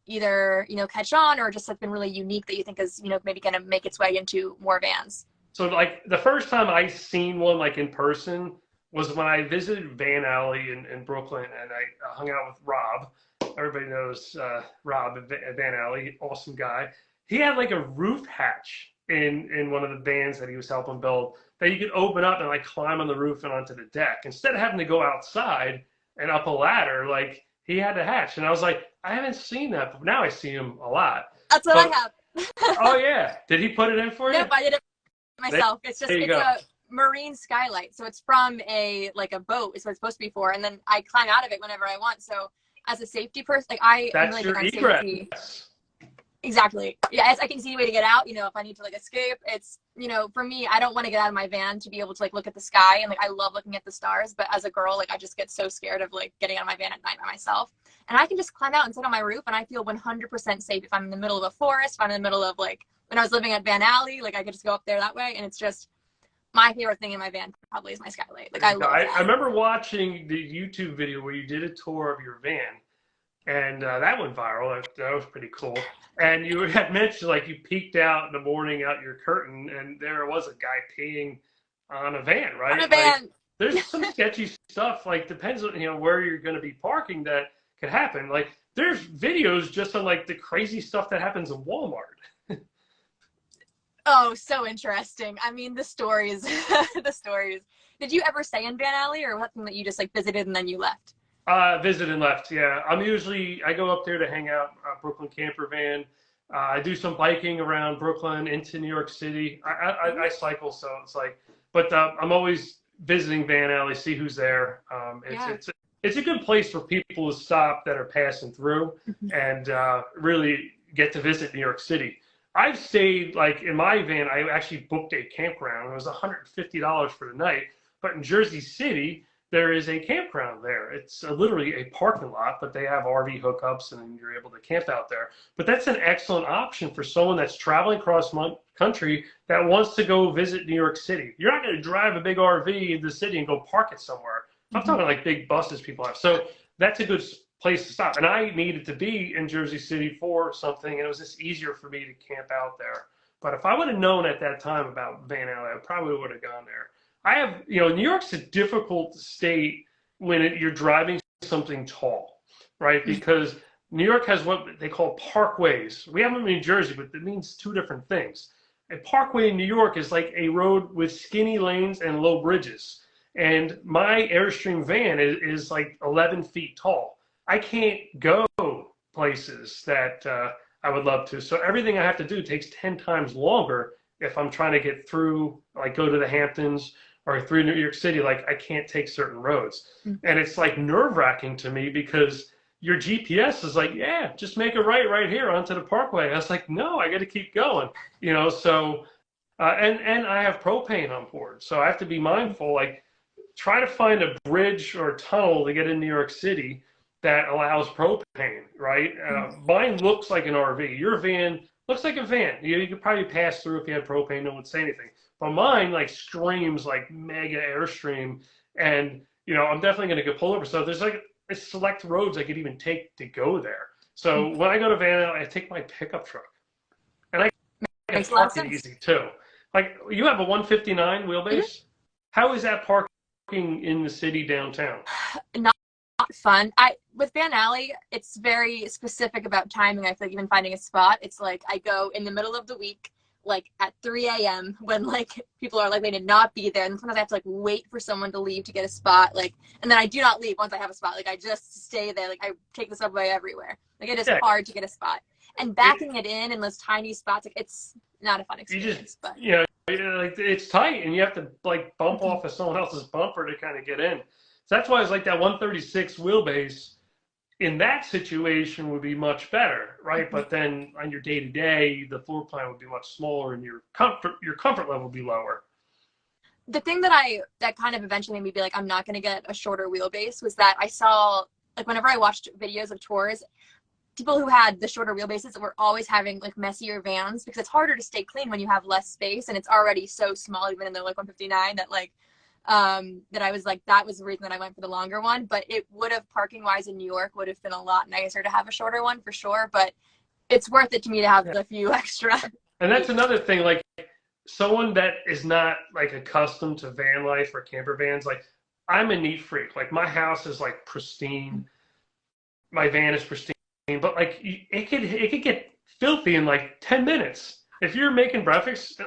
[SPEAKER 1] either, you know, catch on, or just that's been really unique that you think is, you know, maybe going to make its way into more vans?
[SPEAKER 2] So like the first time I seen one like in person was when I visited Van Alley in Brooklyn, and I hung out with Rob. Everybody knows Rob at Van Alley, awesome guy. He had like a roof hatch in one of the vans that he was helping build that you could open up and like climb on the roof and onto the deck. Instead of having to go outside and up a ladder, like he had a hatch. And I was like, I haven't seen that, but now I see him a lot.
[SPEAKER 1] That's what I have.
[SPEAKER 2] Oh yeah. Did he put it in for you?
[SPEAKER 1] Nope, I did it myself. It's just, marine skylight. So it's from a boat is what it's supposed to be for. And then I climb out of it whenever I want. So as a safety person, like I am
[SPEAKER 2] That's
[SPEAKER 1] really
[SPEAKER 2] your
[SPEAKER 1] big on
[SPEAKER 2] egress.
[SPEAKER 1] safety. Exactly. Yeah, I can see a way to get out, if I need to escape. It's, for me, I don't want to get out of my van to be able to look at the sky, and I love looking at the stars, but as a girl, I just get so scared of getting out of my van at night by myself. And I can just climb out and sit on my roof, and I feel 100% safe if I'm in the middle of a forest, if I'm in the middle of when I was living at Van Alley, I could just go up there that way, and it's just my favorite thing in my van probably is my skylight. I love that.
[SPEAKER 2] I remember watching the YouTube video where you did a tour of your van. And that went viral. That was pretty cool. And you had mentioned you peeked out in the morning out your curtain, and there was a guy peeing on a van, right?
[SPEAKER 1] On a van.
[SPEAKER 2] There's some sketchy stuff. Depends on where you're going to be parking that could happen. There's videos just on the crazy stuff that happens in Walmart.
[SPEAKER 1] Oh, so interesting. I mean, the stories, the stories. Did you ever stay in Van Alley, or something that you just visited and then you left?
[SPEAKER 2] Visited and left, yeah. I go up there to hang out, Brooklyn camper van. I do some biking around Brooklyn into New York City. I cycle, so it's but I'm always visiting Van Alley, see who's there. It's a good place for people to stop that are passing through and really get to visit New York City. I've stayed, in my van, I actually booked a campground. It was $150 for the night, but in Jersey City, there is a campground there. It's literally a parking lot, but they have RV hookups and you're able to camp out there. But that's an excellent option for someone that's traveling across country that wants to go visit New York City. You're not going to drive a big RV into the city and go park it somewhere. I'm talking big buses people have. So that's a good place to stop. And I needed to be in Jersey City for something, and it was just easier for me to camp out there. But if I would have known at that time about Van Alley, I probably would have gone there. I have, New York's a difficult state when you're driving something tall, right? Because New York has what they call parkways. We have them in New Jersey, but it means two different things. A parkway in New York is like a road with skinny lanes and low bridges. And my Airstream van is 11 feet tall. I can't go places that I would love to. So everything I have to do takes 10 times longer if I'm trying to get through, go to the Hamptons or through New York City. I can't take certain roads. And it's nerve-wracking to me because your GPS is yeah, just make a right here onto the parkway. I was no, I got to keep going, so, and I have propane on board. So I have to be mindful, try to find a bridge or a tunnel to get in New York City that allows propane, right? Mine looks like an RV. Your van looks like a van. You could probably pass through if you had propane, no one would say anything. But mine screams mega Airstream, and I'm definitely going to go pull over. So there's select roads I could even take to go there. So when I go to Van Alley, I take my pickup truck, and I can park it easy too. You have a 159 wheelbase. How is that parking in the city downtown?
[SPEAKER 1] Not fun. With Van Alley, it's very specific about timing. I feel even finding a spot, it's I go in the middle of the week, at 3 a.m. when people are likely to not be there, and sometimes I have to wait for someone to leave to get a spot, and then I do not leave once I have a spot. I just stay there. I take the subway everywhere. It is hard to get a spot, and backing it in those tiny spots, it's not a fun experience. But
[SPEAKER 2] it's tight, and you have to bump off of someone else's bumper to kind of get in. So that's why it's that 136 wheelbase in that situation would be much better, right? But then on your day-to-day, the floor plan would be much smaller and your comfort level would be lower.
[SPEAKER 1] The thing that kind of eventually made me be I'm not going to get a shorter wheelbase was that I saw, whenever I watched videos of tours, people who had the shorter wheelbases were always having messier vans because it's harder to stay clean when you have less space, and it's already so small even in the 159 that that I was that was the reason that I went for the longer one. But it would have, parking wise in New York, would have been a lot nicer to have a shorter one for sure, but it's worth it to me to have the few extra.
[SPEAKER 2] And that's another thing, someone that is not accustomed to van life or camper vans, I'm a neat freak. My house is pristine, my van is pristine, but it could get filthy in 10 minutes if you're making breakfast.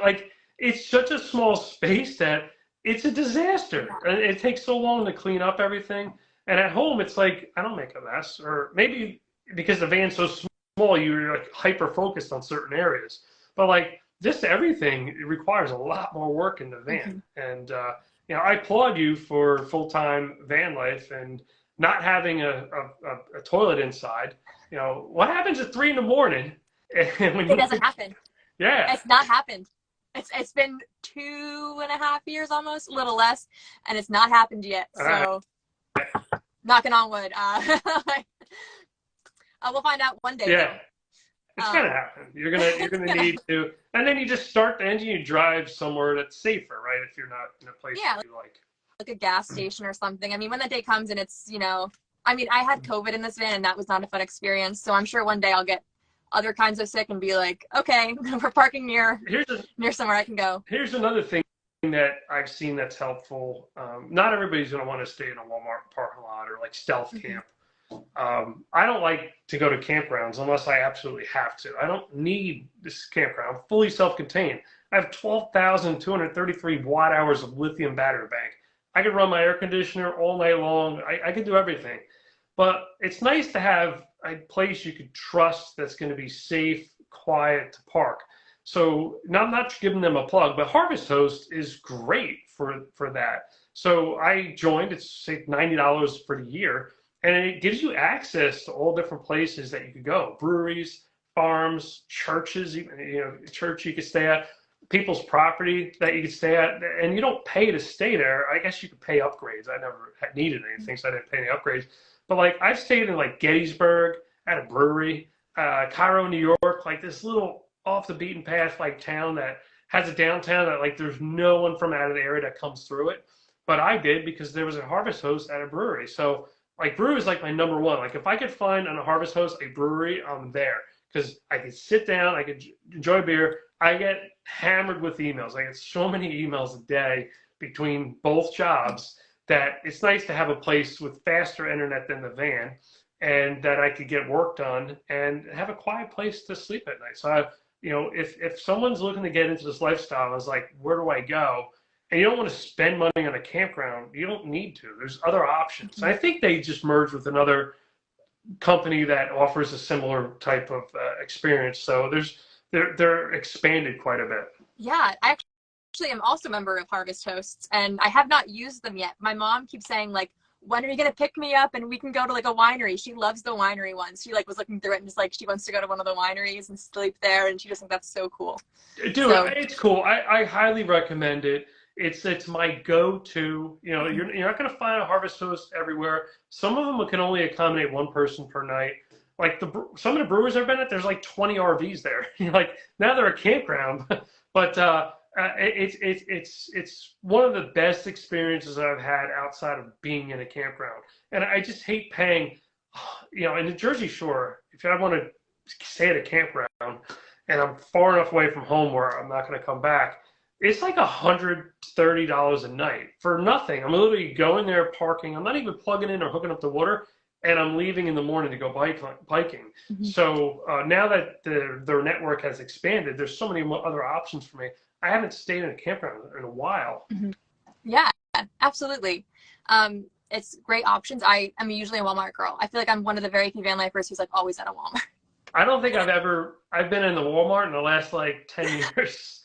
[SPEAKER 2] It's such a small space that it's a disaster. And it takes so long to clean up everything. And at home, it's I don't make a mess. Or maybe because the van's so small, you're hyper focused on certain areas. But just everything, it requires a lot more work in the
[SPEAKER 1] Mm-hmm.
[SPEAKER 2] van. And, you know, I applaud you for full-time van life and not having a toilet inside. You know, what happens at 3 in the morning? And when
[SPEAKER 1] It
[SPEAKER 2] you,
[SPEAKER 1] doesn't happen.
[SPEAKER 2] yeah,
[SPEAKER 1] It's not happened. It's been 2.5 years almost, a little less, and it's not happened yet.
[SPEAKER 2] uh,
[SPEAKER 1] So knocking on wood. We'll find out one day
[SPEAKER 2] yeah,
[SPEAKER 1] though.
[SPEAKER 2] it's gonna
[SPEAKER 1] Um,
[SPEAKER 2] happen. You're gonna need to, and then you just start the engine. You drive somewhere that's safer, right? If you're not in a place
[SPEAKER 1] yeah,
[SPEAKER 2] that you like.
[SPEAKER 1] like a gas station or something. I mean, when the day comes and it's, I mean, I had COVID in this van and that was not a fun experience. So I'm sure one day I'll get other kinds of sick and be like, okay, we're parking near somewhere I can go.
[SPEAKER 2] Here's another thing that I've seen that's helpful. Not everybody's going to want to stay in a Walmart parking lot or like stealth camp. I don't like to go to campgrounds unless I absolutely have to. I don't need this campground. I'm fully self-contained. I have 12,233 watt hours of lithium battery bank. I could run my air conditioner all night long. I could do everything. But it's nice to have a place you could trust that's going to be safe, quiet to park. So now I'm not giving them a plug, but Harvest Host is great for that. So I joined. It's say $90 for the year, and it gives you access to all different places that you could go: breweries, farms, churches, even church you could stay at, people's property that you could stay at, and you don't pay to stay there. I guess you could pay upgrades. I never had needed anything, so I didn't pay any upgrades. But like I've stayed in like Gettysburg at a brewery, Cairo, New York, like this little off the beaten path like town that has a downtown that like there's no one from out of the area that comes through it. But I did because there was a Harvest Host at a brewery. So like brewery is like my number one. Like if I could find on a Harvest Host a brewery, I'm there because I could sit down, I could enjoy beer. I get hammered with emails. I get so many emails a day between both jobs that it's nice to have a place with faster internet than the van and that I could get work done and have a quiet place to sleep at night. So, if someone's looking to get into this lifestyle, I was like, where do I go? And you don't want to spend money on a campground. You don't need to. There's other options. I think they just merged with another company that offers a similar type of experience. So they're expanded quite a bit.
[SPEAKER 1] Yeah, I actually am also a member of Harvest Hosts, and I have not used them yet. My mom keeps saying, like, when are you going to pick me up and we can go to like a winery? She loves the winery ones. She like was looking through it and just like she wants to go to one of the wineries and sleep there, and she just thinks that's so cool.
[SPEAKER 2] Dude, so, it's cool. I highly recommend it. It's my go-to. You're not going to find a Harvest Host everywhere. Some of them can only accommodate one person per night. Like some of the brewers I've been at, there's like 20 RVs there. Like now they're a campground, but it's one of the best experiences I've had outside of being in a campground. And I just hate paying, in the Jersey Shore, if I want to stay at a campground and I'm far enough away from home where I'm not going to come back, it's like $130 a night for nothing. I'm literally going there, parking. I'm not even plugging in or hooking up the water, and I'm leaving in the morning to go biking. Mm-hmm. So now that their network has expanded, there's so many other options for me. I haven't stayed in a campground in a while.
[SPEAKER 1] Mm-hmm. Yeah, absolutely. It's great options. I am usually a Walmart girl. I feel like I'm one of the very few van lifers who's like always at a Walmart.
[SPEAKER 2] I don't think I've been in the Walmart in the last like 10 years.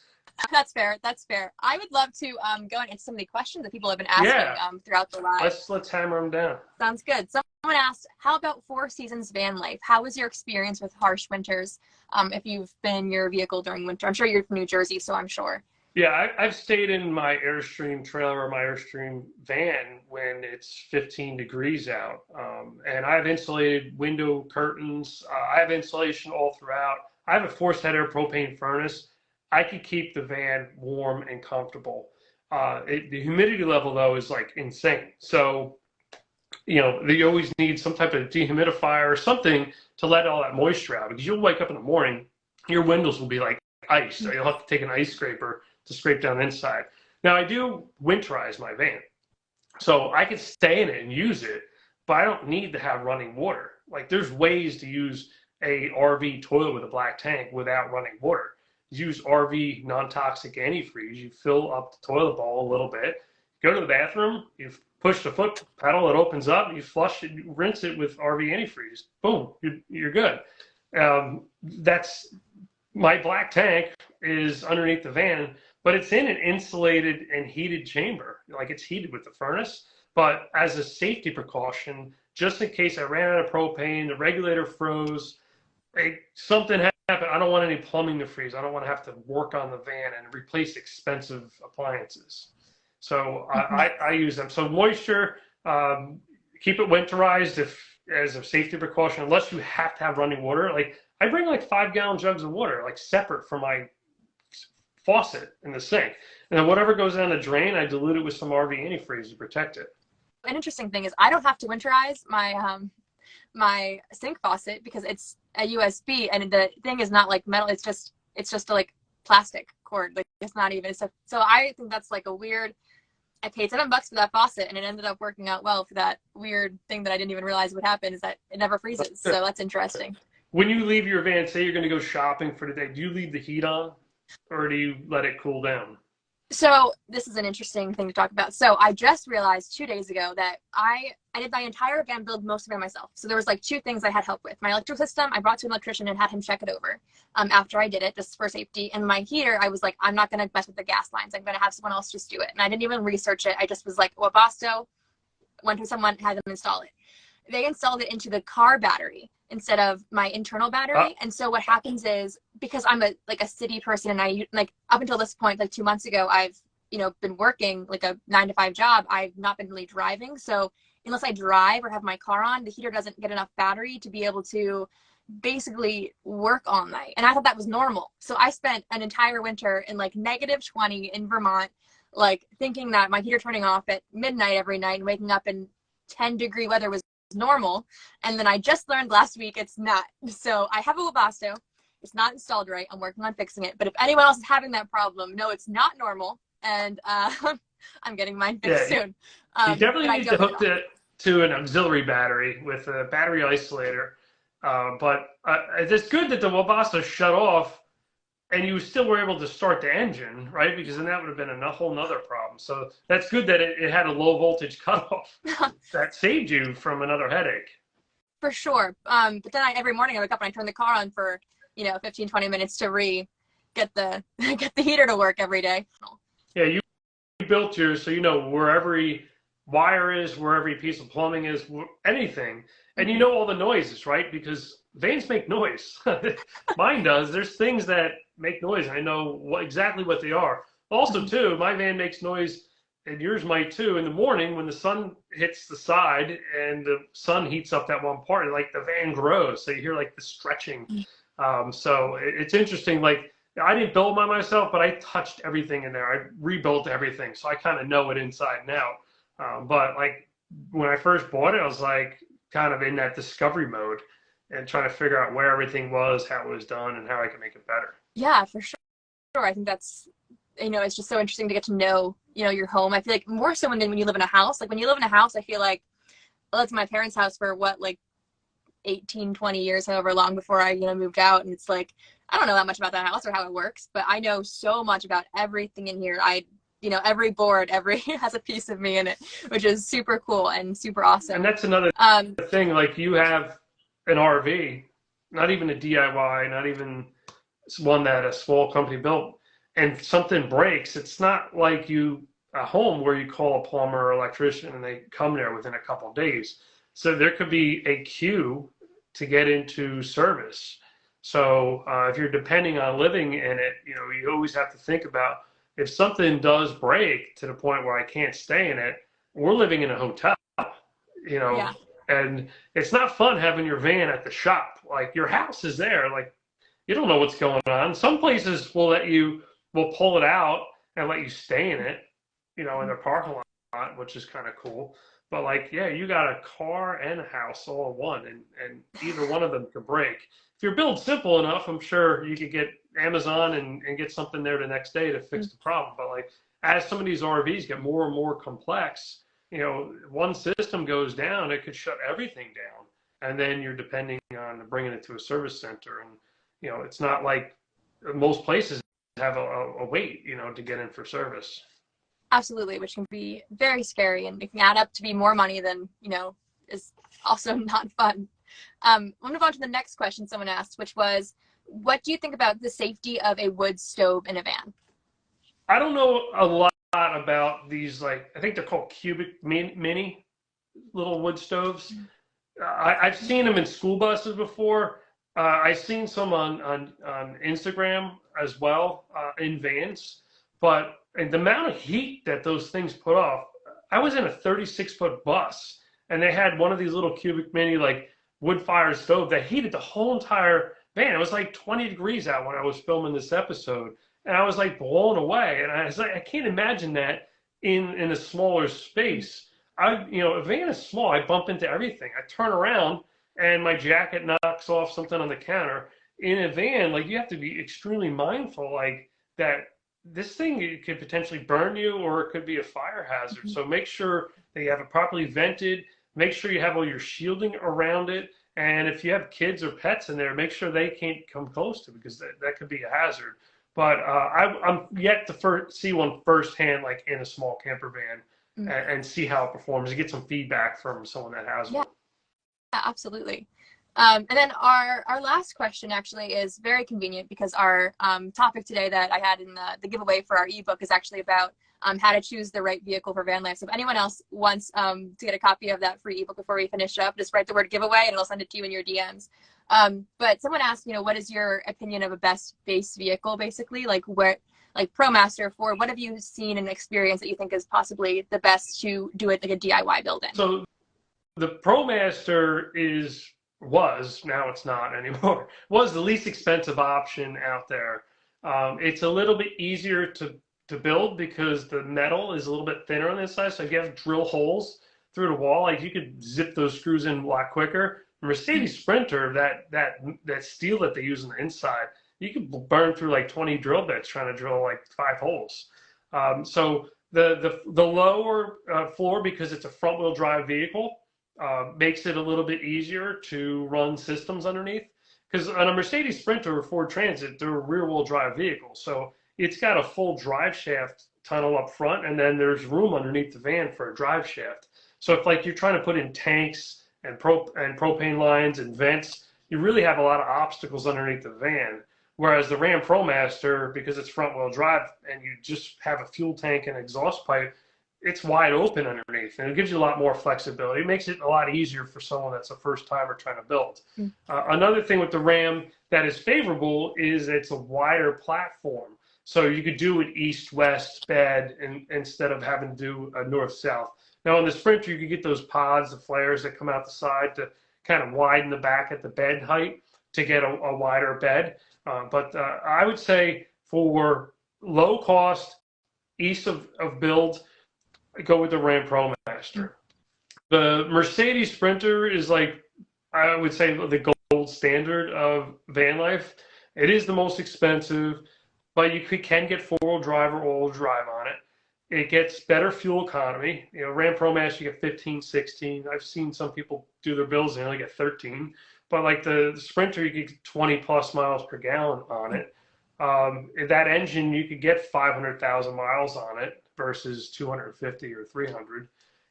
[SPEAKER 1] That's fair. That's fair. I would love to go and answer some of the questions that people have been asking throughout the live.
[SPEAKER 2] Let's hammer them down.
[SPEAKER 1] Sounds good. Someone asked, how about 4 seasons van life? How was your experience with harsh winters? If you've been in your vehicle during winter, I'm sure you're from New Jersey, so I'm sure.
[SPEAKER 2] Yeah, I've stayed in my Airstream trailer or my Airstream van when it's 15 degrees out. And I have insulated window curtains. I have insulation all throughout. I have a forced head air propane furnace. I could keep the van warm and comfortable. The humidity level, though, is like insane. So, you always need some type of dehumidifier or something to let all that moisture out, because you'll wake up in the morning, your windows will be like ice. So you'll have to take an ice scraper to scrape down the inside. Now, I do winterize my van, so I can stay in it and use it, but I don't need to have running water. Like, there's ways to use a RV toilet with a black tank without running water. Use RV non-toxic antifreeze. You fill up the toilet bowl a little bit, go to the bathroom, you push the foot pedal, it opens up, you flush it, you rinse it with RV antifreeze. Boom, you're good. That's my black tank. is underneath the van, but it's in an insulated and heated chamber. Like it's heated with the furnace. But as a safety precaution, just in case I ran out of propane, the regulator froze, something happened, I don't want any plumbing to freeze. I don't want to have to work on the van and replace expensive appliances. So I use them. So moisture, keep it winterized as a safety precaution, unless you have to have running water. Like I bring like 5-gallon jugs of water, like separate from my faucet in the sink. And then whatever goes down the drain, I dilute it with some RV antifreeze to protect it.
[SPEAKER 1] An interesting thing is I don't have to winterize my my sink faucet because it's a USB, and the thing is not like metal. It's just a, like plastic cord. Like it's not even. So I think that's like a weird. I paid $7 for that faucet, and it ended up working out well for that weird thing that I didn't even realize would happen, is that it never freezes. So that's interesting.
[SPEAKER 2] When you leave your van, say you're going to go shopping for the day, do you leave the heat on, or do you let it cool down?
[SPEAKER 1] So this is an interesting thing to talk about. So I just realized 2 days ago that I did my entire van build most of it myself. So there was like 2 things I had help with. My electrical system, I brought to an electrician and had him check it over after I did it, just for safety. And my heater, I was like, I'm not going to mess with the gas lines. I'm going to have someone else just do it. And I didn't even research it. I just was like, well, Basto, went to someone, had them install it. They installed it into the car battery instead of my internal battery. And so what happens is, because I'm a city person, and I like up until this point, like 2 months ago, I've been working like a 9-to-5 job. I've not been really driving. So unless I drive or have my car on, the heater doesn't get enough battery to be able to basically work all night. And I thought that was normal. So I spent an entire winter in like -20 in Vermont, like thinking that my heater turning off at midnight every night and waking up in 10-degree weather was normal. And then I just learned last week it's not. So I have a Webasto. It's not installed right. I'm working on fixing it. But if anyone else is having that problem, no, it's not normal. And I'm getting mine fixed soon.
[SPEAKER 2] You definitely need to hook it to an auxiliary battery with a battery isolator. But it's good that the Webasto shut off and you still were able to start the engine, right? Because then that would have been a whole nother problem. So that's good that it had a low voltage cutoff. That saved you from another headache. For
[SPEAKER 1] sure. But then every morning I wake up and I turn the car on for 15-20 minutes to get the heater to work every day.
[SPEAKER 2] Yeah, you built yours so you know where every wire is, where every piece of plumbing is, anything. And you know all the noises, right? Because vans make noise. Mine does. There's things that make noise. I know exactly what they are. Also, too, my van makes noise, and yours might too, in the morning when the sun hits the side and the sun heats up that one part, like the van grows. So you hear like the stretching. So it's interesting. Like I didn't build mine myself, but I touched everything in there. I rebuilt everything. So I kind of know it inside and out. But like when I first bought it, I was like kind of in that discovery mode and trying to figure out where everything was, how it was done, and how I could make it better.
[SPEAKER 1] Yeah, for sure. I think that's, it's just so interesting to get to know, your home. I feel like more so when you live in a house. Like when you live in a house, I feel like, well, that's my parents' house for what, like 18-20 years, however long before I, moved out. And it's like, I don't know that much about that house or how it works, but I know so much about everything in here. Every board, has a piece of me in it, which is super cool and super awesome.
[SPEAKER 2] And that's another thing, like you have an RV, not even a DIY, not even one that a small company built, and something breaks. It's not like a home where you call a plumber or electrician and they come there within a couple of days. So there could be a queue to get into service. So if you're depending on living in it, you always have to think about, if something does break to the point where I can't stay in it, we're living in a hotel,
[SPEAKER 1] Yeah.
[SPEAKER 2] And it's not fun having your van at the shop. Like your house is there, like you don't know what's going on. Some places will pull it out and let you stay in it, in their parking lot, which is kind of cool. But like, yeah, you got a car and a house all in one, and either one of them could break. If you're built simple enough, I'm sure you could get Amazon and get something there the next day to fix the problem. But like, as some of these RVs get more and more complex, one system goes down, it could shut everything down. And then you're depending on bringing it to a service center. And, it's not like most places have a wait, to get in for service.
[SPEAKER 1] Absolutely, which can be very scary, and it can add up to be more money than, is also not fun. We'll move on to the next question someone asked, which was, what do you think about the safety of a wood stove in a van?
[SPEAKER 2] I don't know a lot about these, like, I think they're called cubic mini little wood stoves. I've seen them in school buses before. I've seen some on Instagram as well, in vans. But and the amount of heat that those things put off, I was in a 36-foot bus and they had one of these little cubic mini, like, wood fire stove that heated the whole entire van. It was like 20 degrees out when I was filming this episode. And I was like blown away. And I was like, I can't imagine that in a smaller space. A van is small. I bump into everything. I turn around and my jacket knocks off something on the counter. In a van, like, you have to be extremely mindful, like, that this thing, it could potentially burn you or it could be a fire hazard. So make sure that you have it properly vented. Make sure you have all your shielding around it. And if you have kids or pets in there, make sure they can't come close to it, because that could be a hazard. But I'm yet to see one firsthand, like in a small camper van, and see how it performs and get some feedback from someone that has one.
[SPEAKER 1] Yeah, absolutely. And then our last question actually is very convenient, because our topic today that I had in the giveaway for our ebook is actually about how to choose the right vehicle for van life. So if anyone else wants to get a copy of that free ebook before we finish up, just write the word giveaway and it'll send it to you in your DMs. But someone asked, what is your opinion of a best base vehicle, basically? Like ProMaster, Ford, what have you seen and experienced that you think is possibly the best to do it like a DIY build in?
[SPEAKER 2] So the ProMaster was, now it's not anymore, was the least expensive option out there. It's a little bit easier to build because the metal is a little bit thinner on this side. So if you have to drill holes through the wall, like, you could zip those screws in a lot quicker. The Mercedes Sprinter, that steel that they use on the inside, you could burn through like 20 drill bits trying to drill like 5 holes. So the lower floor, because it's a front wheel drive vehicle, makes it a little bit easier to run systems underneath. Because on a Mercedes Sprinter or Ford Transit, they're a rear-wheel drive vehicle. So it's got a full drive shaft tunnel up front, and then there's room underneath the van for a drive shaft. So if, like, you're trying to put in tanks and propane lines and vents, you really have a lot of obstacles underneath the van. Whereas the Ram ProMaster, because it's front-wheel drive and you just have a fuel tank and exhaust pipe, it's wide open underneath, and it gives you a lot more flexibility. It makes it a lot easier for someone that's a first timer trying to build. Another thing with the Ram that is favorable is it's a wider platform. So you could do an east-west bed instead of having to do a north-south. Now on the Sprinter, you could get those pods, the flares that come out the side to kind of widen the back at the bed height to get a wider bed. But I would say for low cost, ease of build, go with the Ram ProMaster. The Mercedes Sprinter is, like, I would say, the gold standard of van life. It is the most expensive, but you can get 4-wheel drive or all-wheel drive on it. It gets better fuel economy. Ram ProMaster, you get 15, 16. I've seen some people do their builds and they only get 13. But like the Sprinter, you get 20 plus miles per gallon on it. That engine, you could get 500,000 miles on it versus 250 or 300.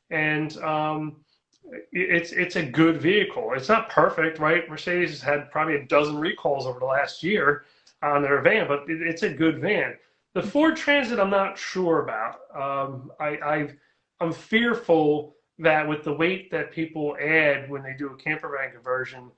[SPEAKER 2] And it's a good vehicle. It's not perfect, right? Mercedes has had probably a dozen recalls over the last year on their van, but it's a good van. The Ford Transit, I'm not sure about. I'm fearful that with the weight that people add when they do a camper van conversion,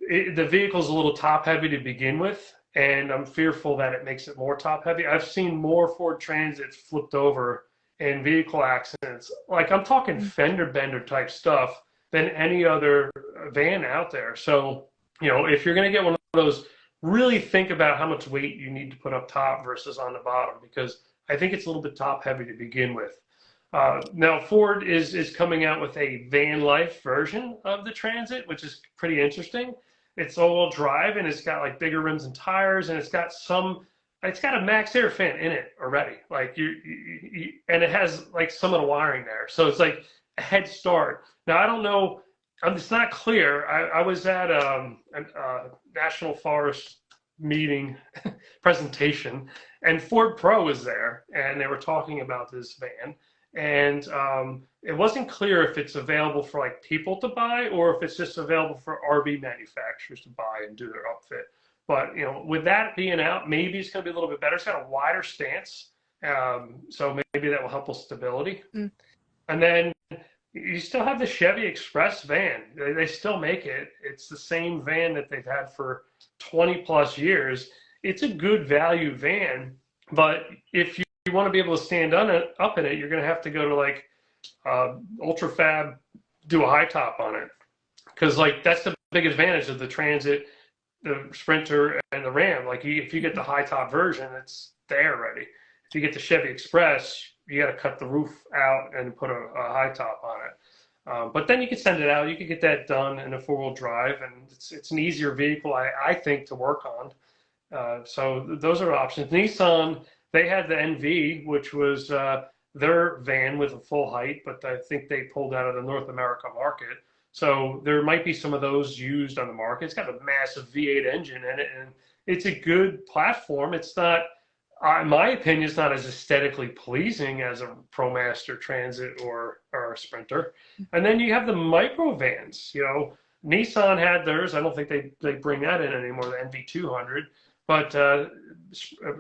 [SPEAKER 2] the vehicle's a little top heavy to begin with, and I'm fearful that it makes it more top heavy. I've seen more Ford Transits flipped over in vehicle accidents, like, I'm talking fender bender type stuff, than any other van out there. So, if you're going to get one of those, really think about how much weight you need to put up top versus on the bottom, because I think it's a little bit top heavy to begin with. Now Ford is coming out with a VanLife version of the Transit, which is pretty interesting. It's all-wheel drive, and it's got like bigger rims and tires, and it's got a max air fan in it already. Like and it has like some of the wiring there, so it's like a head start. Now I don't know. It's not clear. I was at a National Forest meeting presentation, and Ford Pro was there, and they were talking about this van. And it wasn't clear if it's available for like people to buy or if it's just available for RV manufacturers to buy and do their upfit. But with that being out, maybe it's going to be a little bit better. It's got a wider stance, so maybe that will help with stability. And then you still have the Chevy Express van. They still make it. It's the same van that they've had for 20 plus years. It's a good value van, but if you want to be able to stand up in it, you're going to have to go to like Ultra Fab, do a high top on it, because like that's the big advantage of the Transit, the Sprinter, and the Ram. Like if you get the high top version, it's there already. If you get the Chevy Express, you got to cut the roof out and put a high top on it. But then you can send it out. You can get that done in a four-wheel drive, and it's an easier vehicle, I think, to work on. So those are options. Nissan, they had the NV, which was their van with a full height, but I think they pulled out of the North America market. So there might be some of those used on the market. It's got a massive V8 engine in it, and it's a good platform. It's not, in my opinion, it's not as aesthetically pleasing as a ProMaster Transit or a Sprinter. And then you have the micro vans. Nissan had theirs. I don't think they bring that in anymore, the NV200. But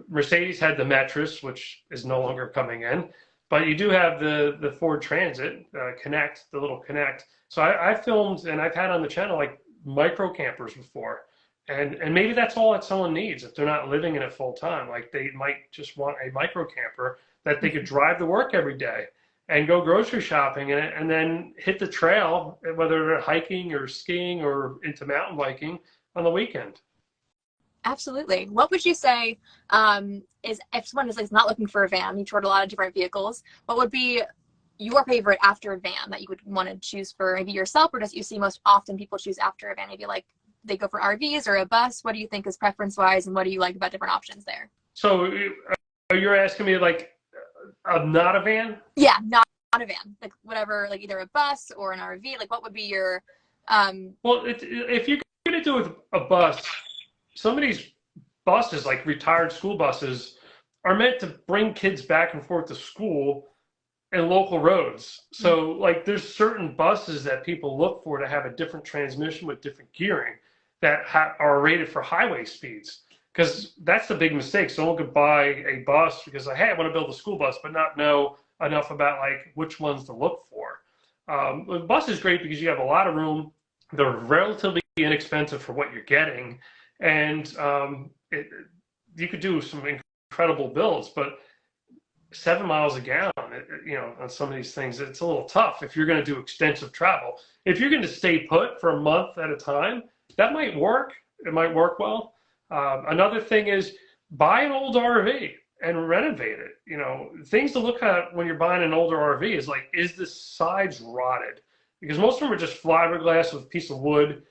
[SPEAKER 2] Mercedes had the Metris, which is no longer coming in. But you do have the Ford Transit Connect, the little Connect. So I filmed, and I've had on the channel like micro campers before. And maybe that's all that someone needs if they're not living in it full time. Like they might just want a micro camper that they could drive to work every day and go grocery shopping in it, and then hit the trail, whether they're hiking or skiing or into mountain biking on the weekend.
[SPEAKER 1] Absolutely. What would you say is, if someone is like not looking for a van, you toured a lot of different vehicles, what would be your favorite after a van that you would want to choose for maybe yourself, or does you see most often people choose after a van? Maybe like they go for RVs or a bus. What do you think is preference wise, and what do you like about different options there?
[SPEAKER 2] So you're asking me like not a van?
[SPEAKER 1] Yeah, not a van, like whatever, like either a bus or an RV. Like what would be your
[SPEAKER 2] Well, if you're going to do it with a bus, some of these buses, like retired school buses, are meant to bring kids back and forth to school and local roads. So like there's certain buses that people look for to have a different transmission with different gearing that are rated for highway speeds. Because that's the big mistake. Someone could buy a bus because like, hey, I want to build a school bus, but not know enough about like which ones to look for. The bus is great because you have a lot of room. They're relatively inexpensive for what you're getting. And you could do some incredible builds, but 7 miles a gallon, on some of these things, it's a little tough if you're going to do extensive travel. If you're going to stay put for a month at a time, that might work. It might work well. Another thing is buy an old RV and renovate it. Things to look at when you're buying an older RV is like, is the sides rotted? Because most of them are just fiberglass with a piece of wood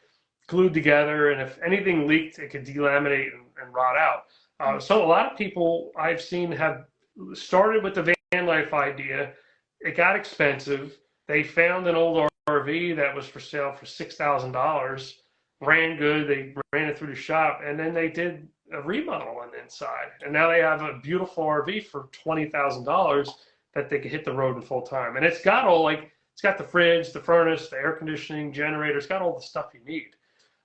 [SPEAKER 2] glued together, and if anything leaked, it could delaminate and rot out. So a lot of people I've seen have started with the van life idea. It got expensive. They found an old RV that was for sale for $6,000, ran good. They ran it through the shop, and then they did a remodel on the inside. And now they have a beautiful RV for $20,000 that they could hit the road in full time. And it's got it's got the fridge, the furnace, the air conditioning, generator. It's got all the stuff you need.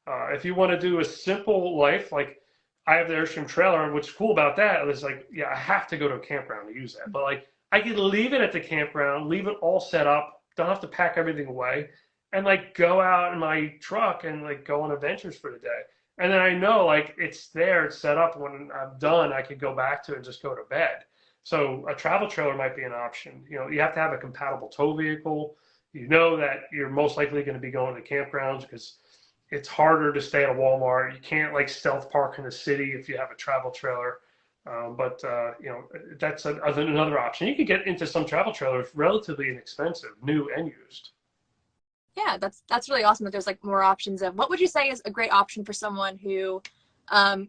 [SPEAKER 2] If you want to do a simple life, like I have the Airstream trailer, and what's cool about that is like, yeah, I have to go to a campground to use that. But like, I could leave it at the campground, leave it all set up, don't have to pack everything away, and like go out in my truck and like go on adventures for the day. And then I know like it's there, it's set up. When I'm done, I could go back to it and just go to bed. So a travel trailer might be an option. You have to have a compatible tow vehicle. That you're most likely going to be going to campgrounds because it's harder to stay at a Walmart. You can't like stealth park in the city if you have a travel trailer. But that's another option. You could get into some travel trailers relatively inexpensive, new and used.
[SPEAKER 1] Yeah, that's really awesome that there's like more options. Of what would you say is a great option for someone who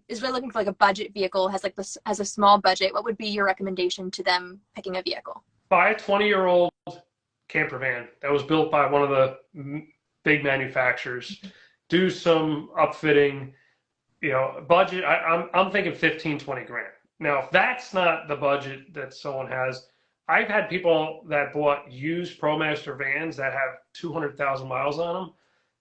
[SPEAKER 1] is really looking for like a budget vehicle, has a small budget? What would be your recommendation to them picking a vehicle?
[SPEAKER 2] Buy a 20-year-old camper van that was built by one of the big manufacturers. Do some upfitting, budget. I'm thinking 15, 20 grand. Now, if that's not the budget that someone has, I've had people that bought used ProMaster vans that have 200,000 miles on them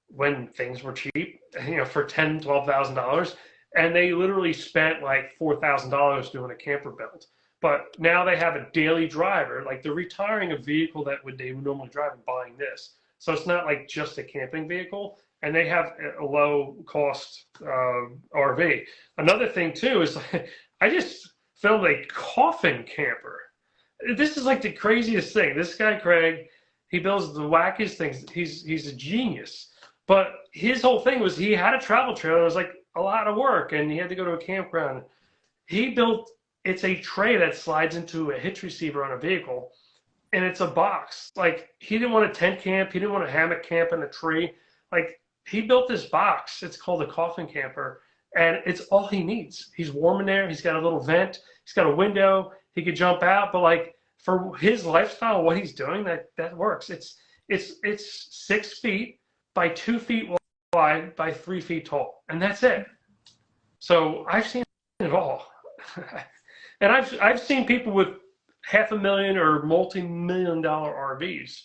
[SPEAKER 2] when things were cheap, for $10,000, $12,000. and they literally spent like $4,000 doing a camper build. But now they have a daily driver, like they're retiring a vehicle that they would normally drive and buying this. So it's not like just a camping vehicle, and they have a low cost RV. Another thing too is I just filmed a coffin camper. This is like the craziest thing. This guy Craig, he builds the wackiest things. He's a genius. But his whole thing was he had a travel trailer. It was like a lot of work, and he had to go to a campground. He built, it's a tray that slides into a hitch receiver on a vehicle, and it's a box. Like, he didn't want a tent camp. He didn't want a hammock camp in a tree. Like, he built this box. It's called a coffin camper, and it's all he needs. He's warm in there. He's got a little vent. He's got a window. He could jump out. But like, for his lifestyle, what he's doing, that works. It's 6 feet by 2 feet wide by 3 feet tall, and that's it. So I've seen it all. And I've seen people with $500,000 or multi-million-dollar RVs,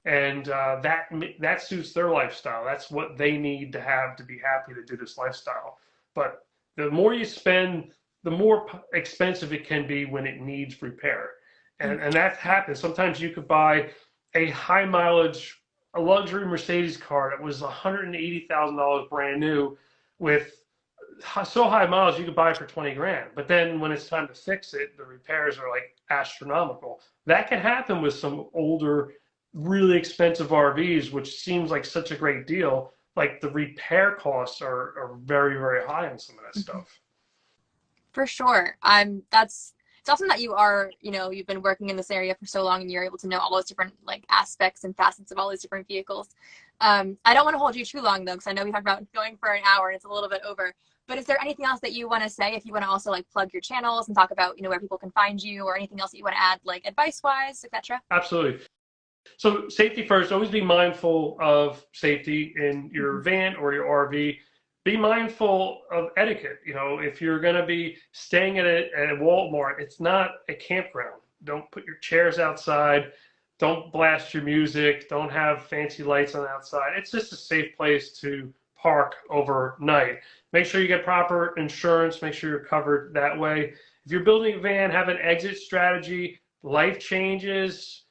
[SPEAKER 2] and that suits their lifestyle. That's what they need to have to be happy to do this lifestyle. But the more you spend, the more expensive it can be when it needs repair, and that happens. Sometimes you could buy a high mileage, a luxury Mercedes car that was $180,000 brand new with so high miles you could buy it for 20 grand. But then when it's time to fix it, the repairs are like astronomical. That can happen with some older, really expensive RVs, which seems like such a great deal. Like, the repair costs are very, very high on some of that stuff.
[SPEAKER 1] For sure. It's awesome that you've been working in this area for so long and you're able to know all those different like aspects and facets of all these different vehicles. I don't want to hold you too long though, because I know we talked about going for an hour and it's a little bit over. But is there anything else that you want to say? If you want to also like plug your channels and talk about, where people can find you, or anything else that you want to add, like advice-wise, etc.?
[SPEAKER 2] Absolutely. So safety first. Always be mindful of safety in your van or your RV. Be mindful of etiquette. If you're going to be staying at a Walmart, it's not a campground. Don't put your chairs outside. Don't blast your music. Don't have fancy lights on the outside. It's just a safe place to park overnight. Make sure you get proper insurance. Make sure you're covered that way. If you're building a van, have an exit strategy. Life changes.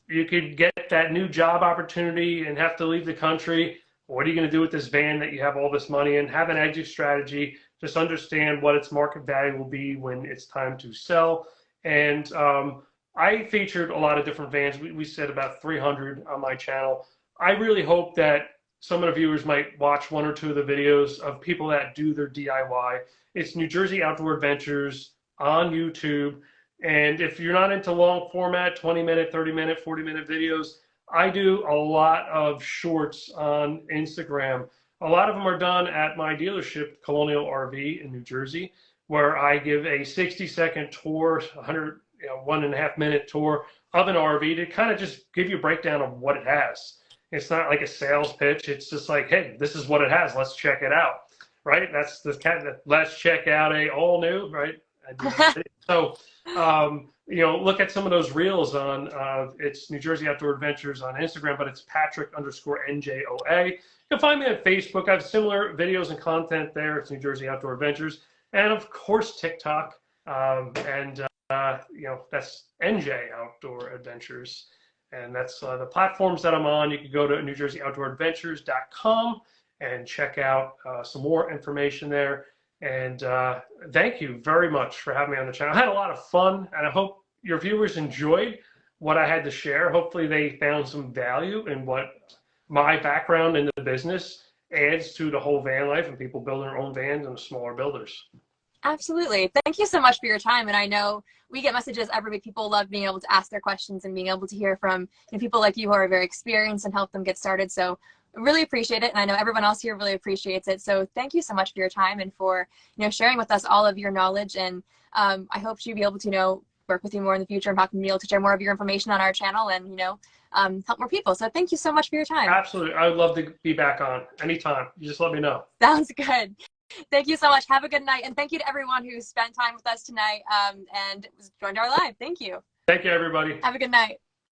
[SPEAKER 2] You could get that new job opportunity and have to leave the country. What are you going to do with this van that you have all this money in? Have an exit strategy. Just understand what its market value will be when it's time to sell. And I featured a lot of different vans. We said about 300 on my channel. I really hope that some of the viewers might watch one or two of the videos of people that do their DIY. It's New Jersey Outdoor Adventures on YouTube. And if you're not into long format, 20-minute, 30-minute, 40-minute videos, I do a lot of shorts on Instagram. A lot of them are done at my dealership, Colonial RV in New Jersey, where I give a 60-second tour, 1.5-minute tour of an RV to kind of just give you a breakdown of what it has. It's not like a sales pitch. It's just like, hey, this is what it has. Let's check it out, right? That's the kind of, let's check out a all new, right? So, look at some of those reels on, it's New Jersey Outdoor Adventures on Instagram, but it's Patrick_NJOA. You can find me on Facebook. I have similar videos and content there. It's New Jersey Outdoor Adventures. And of course, TikTok. That's NJ Outdoor Adventures. And that's the platforms that I'm on. You can go to NewJerseyOutdoorAdventures.com and check out some more information there. And thank you very much for having me on the channel. I had a lot of fun, and I hope your viewers enjoyed what I had to share. Hopefully they found some value in what my background in the business adds to the whole van life and people building their own vans and smaller builders.
[SPEAKER 1] Absolutely. Thank you so much for your time. And I know we get messages every week. People love being able to ask their questions and being able to hear from people like you who are very experienced and help them get started. So I really appreciate it. And I know everyone else here really appreciates it. So thank you so much for your time and for, sharing with us all of your knowledge. And I hope to be able to, work with you more in the future and be able to share more of your information on our channel and, help more people. So thank you so much for your time. Absolutely.
[SPEAKER 2] I would love to be back on anytime. You just let me know.
[SPEAKER 1] Sounds good. Thank you so much. Have a good night. And thank you to everyone who spent time with us tonight and joined our live. Thank you.
[SPEAKER 2] Thank you, everybody.
[SPEAKER 1] Have a good night.